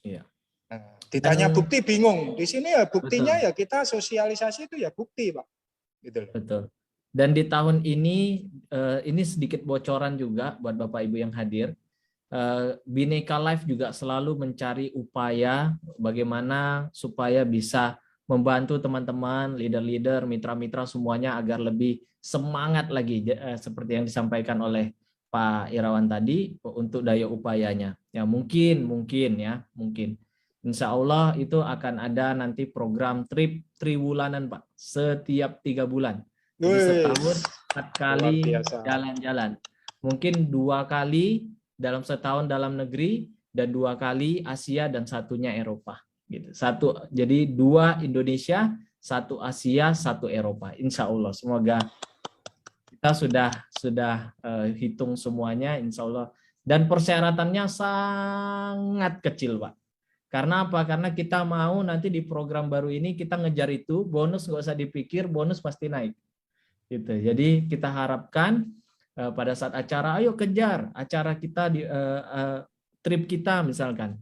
Iya. Nah, ditanya bukti bingung. Di sini ya buktinya ya kita sosialisasi itu ya bukti, Pak. Gitu loh. Betul. Dan di tahun ini sedikit bocoran juga buat Bapak Ibu yang hadir. Bhinneka Life juga selalu mencari upaya bagaimana supaya bisa membantu teman-teman, leader-leader, mitra-mitra semuanya agar lebih semangat lagi seperti yang disampaikan oleh Pak Irawan tadi untuk daya upayanya. Ya mungkin. Insya Allah itu akan ada nanti program trip triwulanan, Pak, setiap 3 bulan. Jadi setahun 4 kali jalan-jalan. Mungkin 2 kali dalam setahun dalam negeri dan 2 kali Asia dan satunya Eropa. Gitu. Jadi 2 Indonesia, 1 Asia, 1 Eropa. Insya Allah. Semoga kita sudah hitung semuanya, Insya Allah. Dan persyaratannya sangat kecil, Pak. Karena apa? Karena kita mau nanti di program baru ini kita ngejar itu, bonus nggak usah dipikir, bonus pasti naik. Gitu. Jadi kita harapkan pada saat acara, ayo kejar acara kita di trip kita misalkan.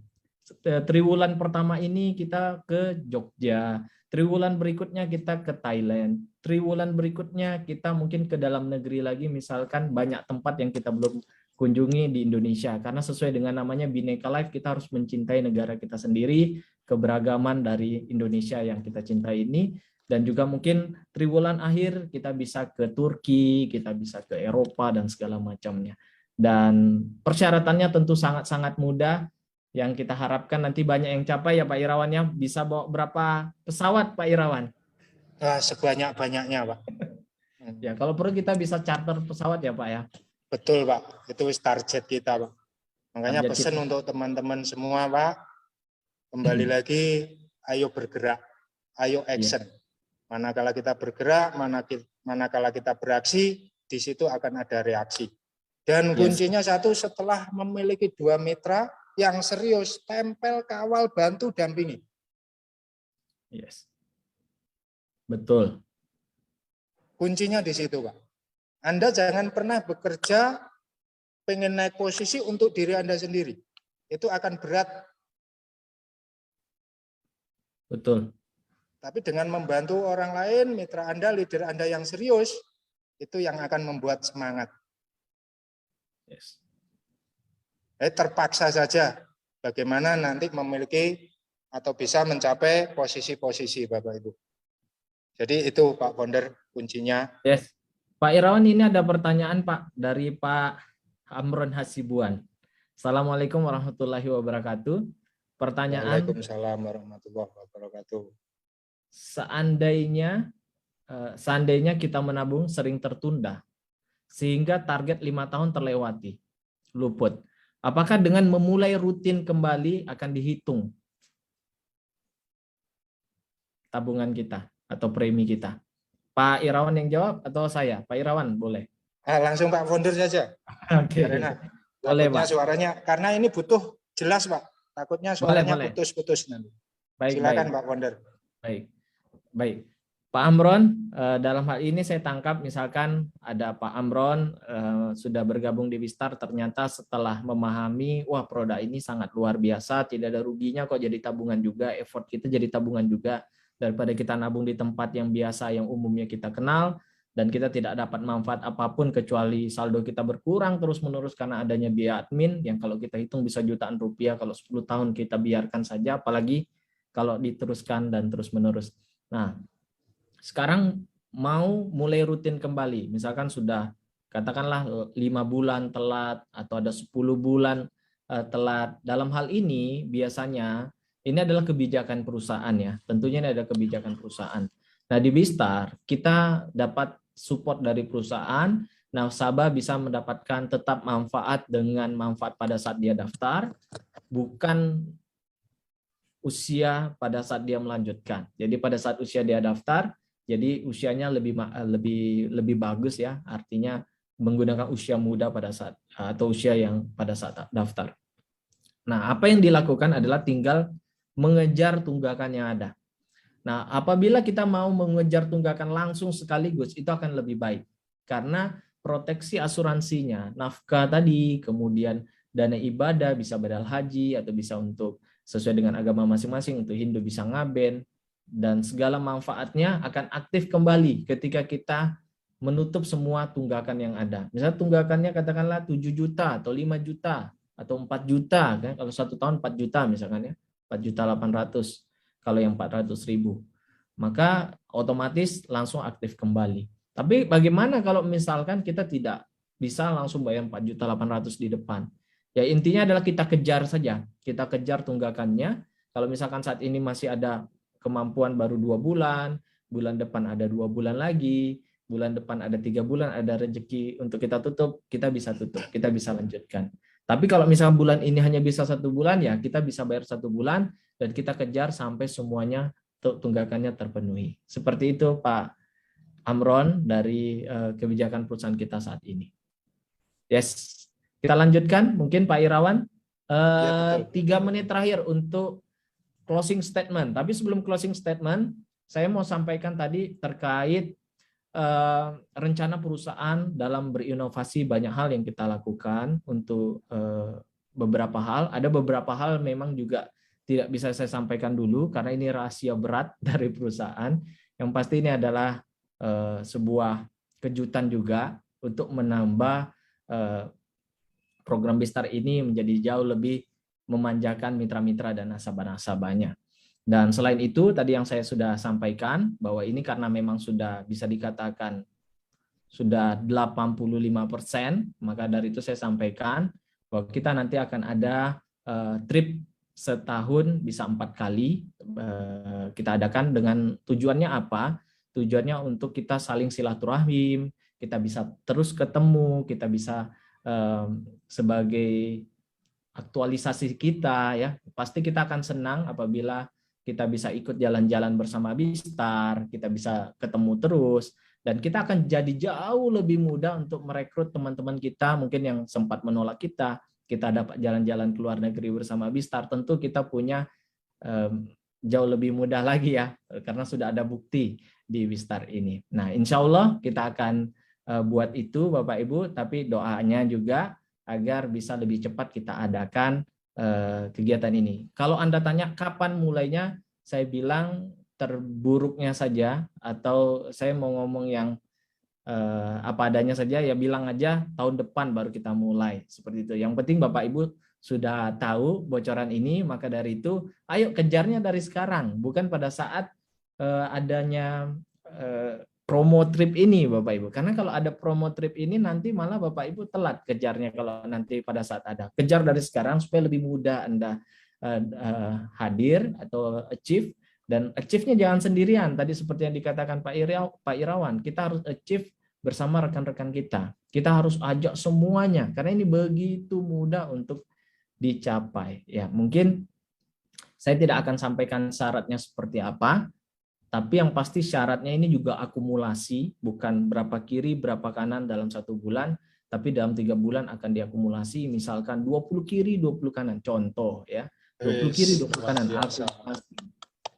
Triwulan pertama ini kita ke Jogja, triwulan berikutnya kita ke Thailand, triwulan berikutnya kita mungkin ke dalam negeri lagi, misalkan banyak tempat yang kita belum kunjungi di Indonesia. Karena sesuai dengan namanya Bhinneka Life, kita harus mencintai negara kita sendiri, keberagaman dari Indonesia yang kita cintai ini. Dan juga mungkin triwulan akhir kita bisa ke Turki, kita bisa ke Eropa dan segala macamnya. Dan persyaratannya tentu sangat-sangat mudah. Yang kita harapkan nanti banyak yang capai ya Pak Irawan ya. Bisa bawa berapa pesawat Pak Irawan? Sebanyak-banyaknya, Pak. Ya, kalau perlu kita bisa charter pesawat ya Pak ya. Betul, Pak. Itu target kita, Pak. Makanya pesan untuk teman-teman semua, Pak. Kembali lagi, ayo bergerak, ayo action. Manakala kita bergerak, manakala kita beraksi, di situ akan ada reaksi. Dan kuncinya satu, setelah memiliki 2 mitra yang serius, tempel, kawal, bantu, dampingi. Yes. Betul. Kuncinya di situ, Pak. Anda jangan pernah bekerja pengen naik posisi untuk diri Anda sendiri. Itu akan berat. Betul. Tapi dengan membantu orang lain, mitra Anda, leader Anda yang serius, itu yang akan membuat semangat. Yes. Terpaksa saja bagaimana nanti memiliki atau bisa mencapai posisi-posisi Bapak Ibu. Jadi itu Pak Founder kuncinya. Yes. Pak Irawan, ini ada pertanyaan Pak dari Pak Amron Hasibuan. Assalamualaikum warahmatullahi wabarakatuh. Pertanyaan, Waalaikumsalam warahmatullahi wabarakatuh. Seandainya kita menabung sering tertunda, sehingga target 5 tahun terlewati, luput. Apakah dengan memulai rutin kembali akan dihitung tabungan kita atau premi kita? Pak Irawan yang jawab atau saya? Pak Irawan boleh. Langsung Pak Founder saja. Oke. Karena Boleh, takutnya Pak. suaranya, karena ini butuh jelas Pak. Takutnya suaranya Boleh. putus-putus nanti. Baik, Silakan baik. Pak Founder. Baik. Pak Amron, dalam hal ini saya tangkap misalkan ada Pak Amron sudah bergabung di Wistar, ternyata setelah memahami, wah produk ini sangat luar biasa, tidak ada ruginya kok jadi tabungan juga, effort kita jadi tabungan juga, daripada kita nabung di tempat yang biasa, yang umumnya kita kenal, dan kita tidak dapat manfaat apapun kecuali saldo kita berkurang terus-menerus karena adanya biaya admin, yang kalau kita hitung bisa jutaan rupiah, kalau 10 tahun kita biarkan saja, apalagi kalau diteruskan dan terus-menerus. Nah, sekarang mau mulai rutin kembali, misalkan sudah katakanlah 5 bulan telat atau ada 10 bulan telat. Dalam hal ini biasanya ini adalah kebijakan perusahaan ya, tentunya ini ada kebijakan perusahaan. Nah di Bistar kita dapat support dari perusahaan, nasabah bisa mendapatkan tetap manfaat dengan manfaat pada saat dia daftar, bukan usia pada saat dia melanjutkan. Jadi pada saat usia dia daftar, jadi usianya lebih bagus ya, artinya menggunakan usia muda pada saat atau usia yang pada saat daftar. Nah, apa yang dilakukan adalah tinggal mengejar tunggakan yang ada. Nah, apabila kita mau mengejar tunggakan langsung sekaligus, itu akan lebih baik karena proteksi asuransinya, nafkah tadi, kemudian dana ibadah bisa badal haji atau bisa untuk sesuai dengan agama masing-masing, untuk Hindu bisa ngaben, dan segala manfaatnya akan aktif kembali ketika kita menutup semua tunggakan yang ada. Misalnya tunggakannya katakanlah 7 juta atau 5 juta atau 4 juta, kan? Kalau 1 tahun 4 juta misalkan ya, 4.800.000 kalau yang 400.000, maka otomatis langsung aktif kembali. Tapi bagaimana kalau misalkan kita tidak bisa langsung bayar 4.800.000 di depan? Ya intinya adalah kita kejar saja, kita kejar tunggakannya. Kalau misalkan saat ini masih ada kemampuan baru 2 bulan, bulan depan ada 2 bulan lagi, bulan depan ada 3 bulan, ada rezeki untuk kita tutup, kita bisa tutup, kita bisa lanjutkan. Tapi kalau misalkan bulan ini hanya bisa 1 bulan, ya kita bisa bayar 1 bulan dan kita kejar sampai semuanya tunggakannya terpenuhi. Seperti itu Pak Amron dari kebijakan perusahaan kita saat ini. Yes, kita lanjutkan mungkin Pak Irawan. 3 menit terakhir untuk closing statement. Tapi sebelum closing statement, saya mau sampaikan tadi terkait rencana perusahaan dalam berinovasi, banyak hal yang kita lakukan untuk beberapa hal. Ada beberapa hal memang juga tidak bisa saya sampaikan dulu karena ini rahasia berat dari perusahaan. Yang pasti ini adalah sebuah kejutan juga untuk menambah program Bistar ini menjadi jauh lebih memanjakan mitra-mitra dan nasabah-nasabahnya. Dan selain itu, tadi yang saya sudah sampaikan, bahwa ini karena memang sudah bisa dikatakan sudah 85%, maka dari itu saya sampaikan bahwa kita nanti akan ada trip setahun bisa 4 kali kita adakan. Dengan tujuannya apa? Tujuannya untuk kita saling silaturahim, kita bisa terus ketemu, kita bisa sebagai aktualisasi kita ya, pasti kita akan senang apabila kita bisa ikut jalan-jalan bersama Bistar, kita bisa ketemu terus, dan kita akan jadi jauh lebih mudah untuk merekrut teman-teman kita mungkin yang sempat menolak kita dapat jalan-jalan ke luar negeri bersama Bistar. Tentu kita punya jauh lebih mudah lagi ya, karena sudah ada bukti di Bistar ini. Nah, insya Allah kita akan buat itu Bapak Ibu, tapi doanya juga agar bisa lebih cepat kita adakan kegiatan ini. Kalau Anda tanya kapan mulainya, saya bilang terburuknya saja, atau saya mau ngomong yang apa adanya saja, ya bilang aja tahun depan baru kita mulai, seperti itu. Yang penting Bapak Ibu sudah tahu bocoran ini, maka dari itu ayo kejarnya dari sekarang, bukan pada saat adanya promo trip ini Bapak Ibu. Karena kalau ada promo trip ini nanti malah Bapak Ibu telat kejarnya kalau nanti pada saat ada. Kejar dari sekarang supaya lebih mudah Anda hadir atau achieve, dan achieve-nya jangan sendirian. Tadi seperti yang dikatakan Pak Irawan, kita harus achieve bersama rekan-rekan kita. Kita harus ajak semuanya karena ini begitu mudah untuk dicapai. Ya, mungkin saya tidak akan sampaikan syaratnya seperti apa, tapi yang pasti syaratnya ini juga akumulasi, bukan berapa kiri, berapa kanan dalam 1 bulan, tapi dalam 3 bulan akan diakumulasi, misalkan 20 kiri, 20 kanan, contoh ya, 20 kiri, 20 kanan, akumulasi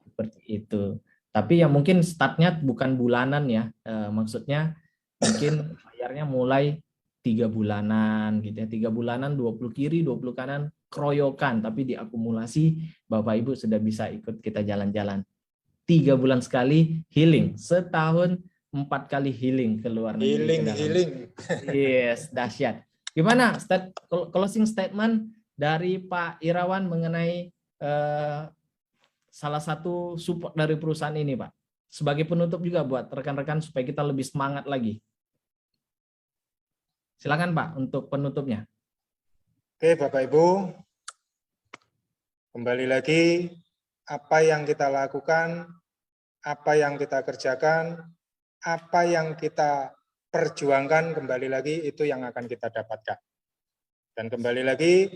seperti itu. Tapi yang mungkin startnya bukan bulanan ya, maksudnya mungkin bayarnya mulai 3 bulanan gitu ya, 3 bulanan 20 kiri, 20 kanan, keroyokan, tapi diakumulasi, Bapak Ibu sudah bisa ikut kita jalan-jalan. 3 bulan sekali healing, setahun 4 kali healing ke luar negeri. Healing. Yes, dahsyat. Gimana closing statement dari Pak Irawan mengenai salah satu support dari perusahaan ini, Pak? Sebagai penutup juga buat rekan-rekan supaya kita lebih semangat lagi. Silakan Pak untuk penutupnya. Oke Bapak Ibu, kembali lagi apa yang kita lakukan, apa yang kita kerjakan, apa yang kita perjuangkan, kembali lagi itu yang akan kita dapatkan. Dan kembali lagi,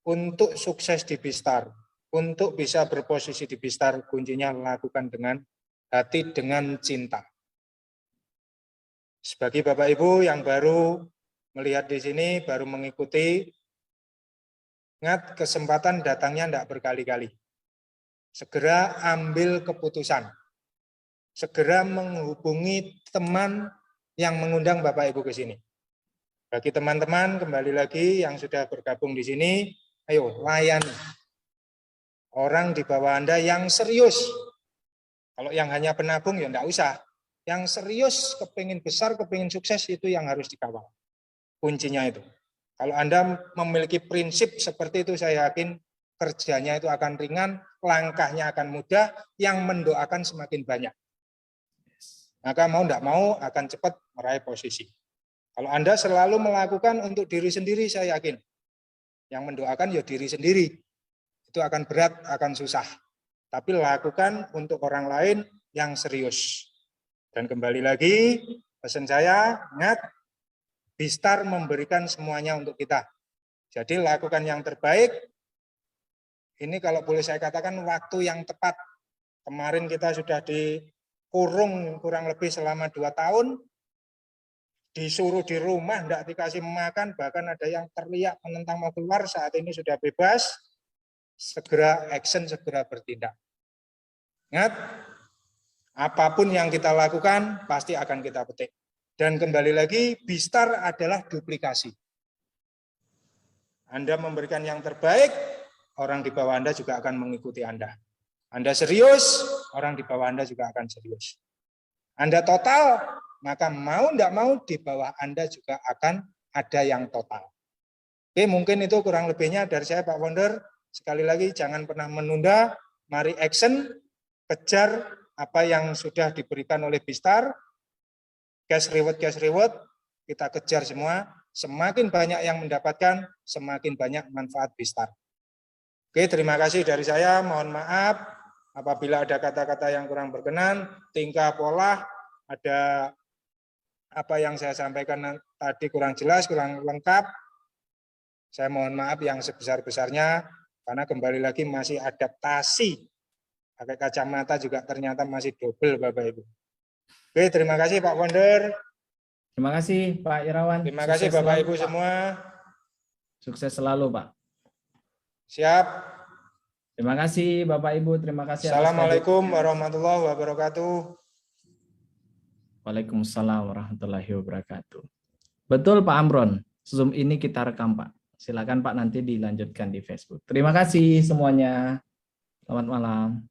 untuk sukses di Bistar, untuk bisa berposisi di Bistar, kuncinya lakukan dengan hati, dengan cinta. Sebagai Bapak Ibu yang baru melihat di sini, baru mengikuti, ingat kesempatan datangnya tidak berkali-kali. Segera ambil keputusan. Segera menghubungi teman yang mengundang Bapak Ibu ke sini. Bagi teman-teman kembali lagi yang sudah bergabung di sini, ayo layani orang di bawah Anda yang serius. Kalau yang hanya penabung ya enggak usah. Yang serius, kepingin besar, kepingin sukses itu yang harus dikawal. Kuncinya itu. Kalau Anda memiliki prinsip seperti itu, saya yakin kerjanya itu akan ringan, langkahnya akan mudah, yang mendoakan semakin banyak. Maka mau tidak mau akan cepat meraih posisi. Kalau Anda selalu melakukan untuk diri sendiri, saya yakin yang mendoakan ya diri sendiri. Itu akan berat, akan susah. Tapi lakukan untuk orang lain yang serius. Dan kembali lagi, pesan saya, ingat, Bistar memberikan semuanya untuk kita. Jadi lakukan yang terbaik. Ini kalau boleh saya katakan waktu yang tepat. Kemarin kita sudah dikurung kurang lebih selama 2 tahun. Disuruh di rumah, tidak dikasih makan, bahkan ada yang teriak menentang mau keluar, saat ini sudah bebas. Segera action, segera bertindak. Ingat, apapun yang kita lakukan pasti akan kita petik. Dan kembali lagi, Bistar adalah duplikasi. Anda memberikan yang terbaik, orang di bawah Anda juga akan mengikuti Anda. Anda serius, orang di bawah Anda juga akan serius. Anda total, maka mau tidak mau di bawah Anda juga akan ada yang total. Oke, mungkin itu kurang lebihnya dari saya Pak Founder. Sekali lagi, jangan pernah menunda, mari action, kejar apa yang sudah diberikan oleh Bistar. Cash reward, kita kejar semua. Semakin banyak yang mendapatkan, semakin banyak manfaat Bistar. Oke, terima kasih dari saya. Mohon maaf apabila ada kata-kata yang kurang berkenan, tingkah pola, ada apa yang saya sampaikan tadi kurang jelas, kurang lengkap. Saya mohon maaf yang sebesar-besarnya, karena kembali lagi masih adaptasi. Pakai kacamata juga ternyata masih double, Bapak Ibu. Oke, terima kasih Pak Founder. Terima kasih Pak Irawan. Terima kasih Bapak Ibu semua. Sukses selalu Pak. Siap. Terima kasih Bapak Ibu. Terima kasih. Assalamualaikum warahmatullahi wabarakatuh. Waalaikumsalam warahmatullahi wabarakatuh. Betul Pak Amron. Zoom ini kita rekam Pak. Silakan Pak nanti dilanjutkan di Facebook. Terima kasih semuanya. Selamat malam.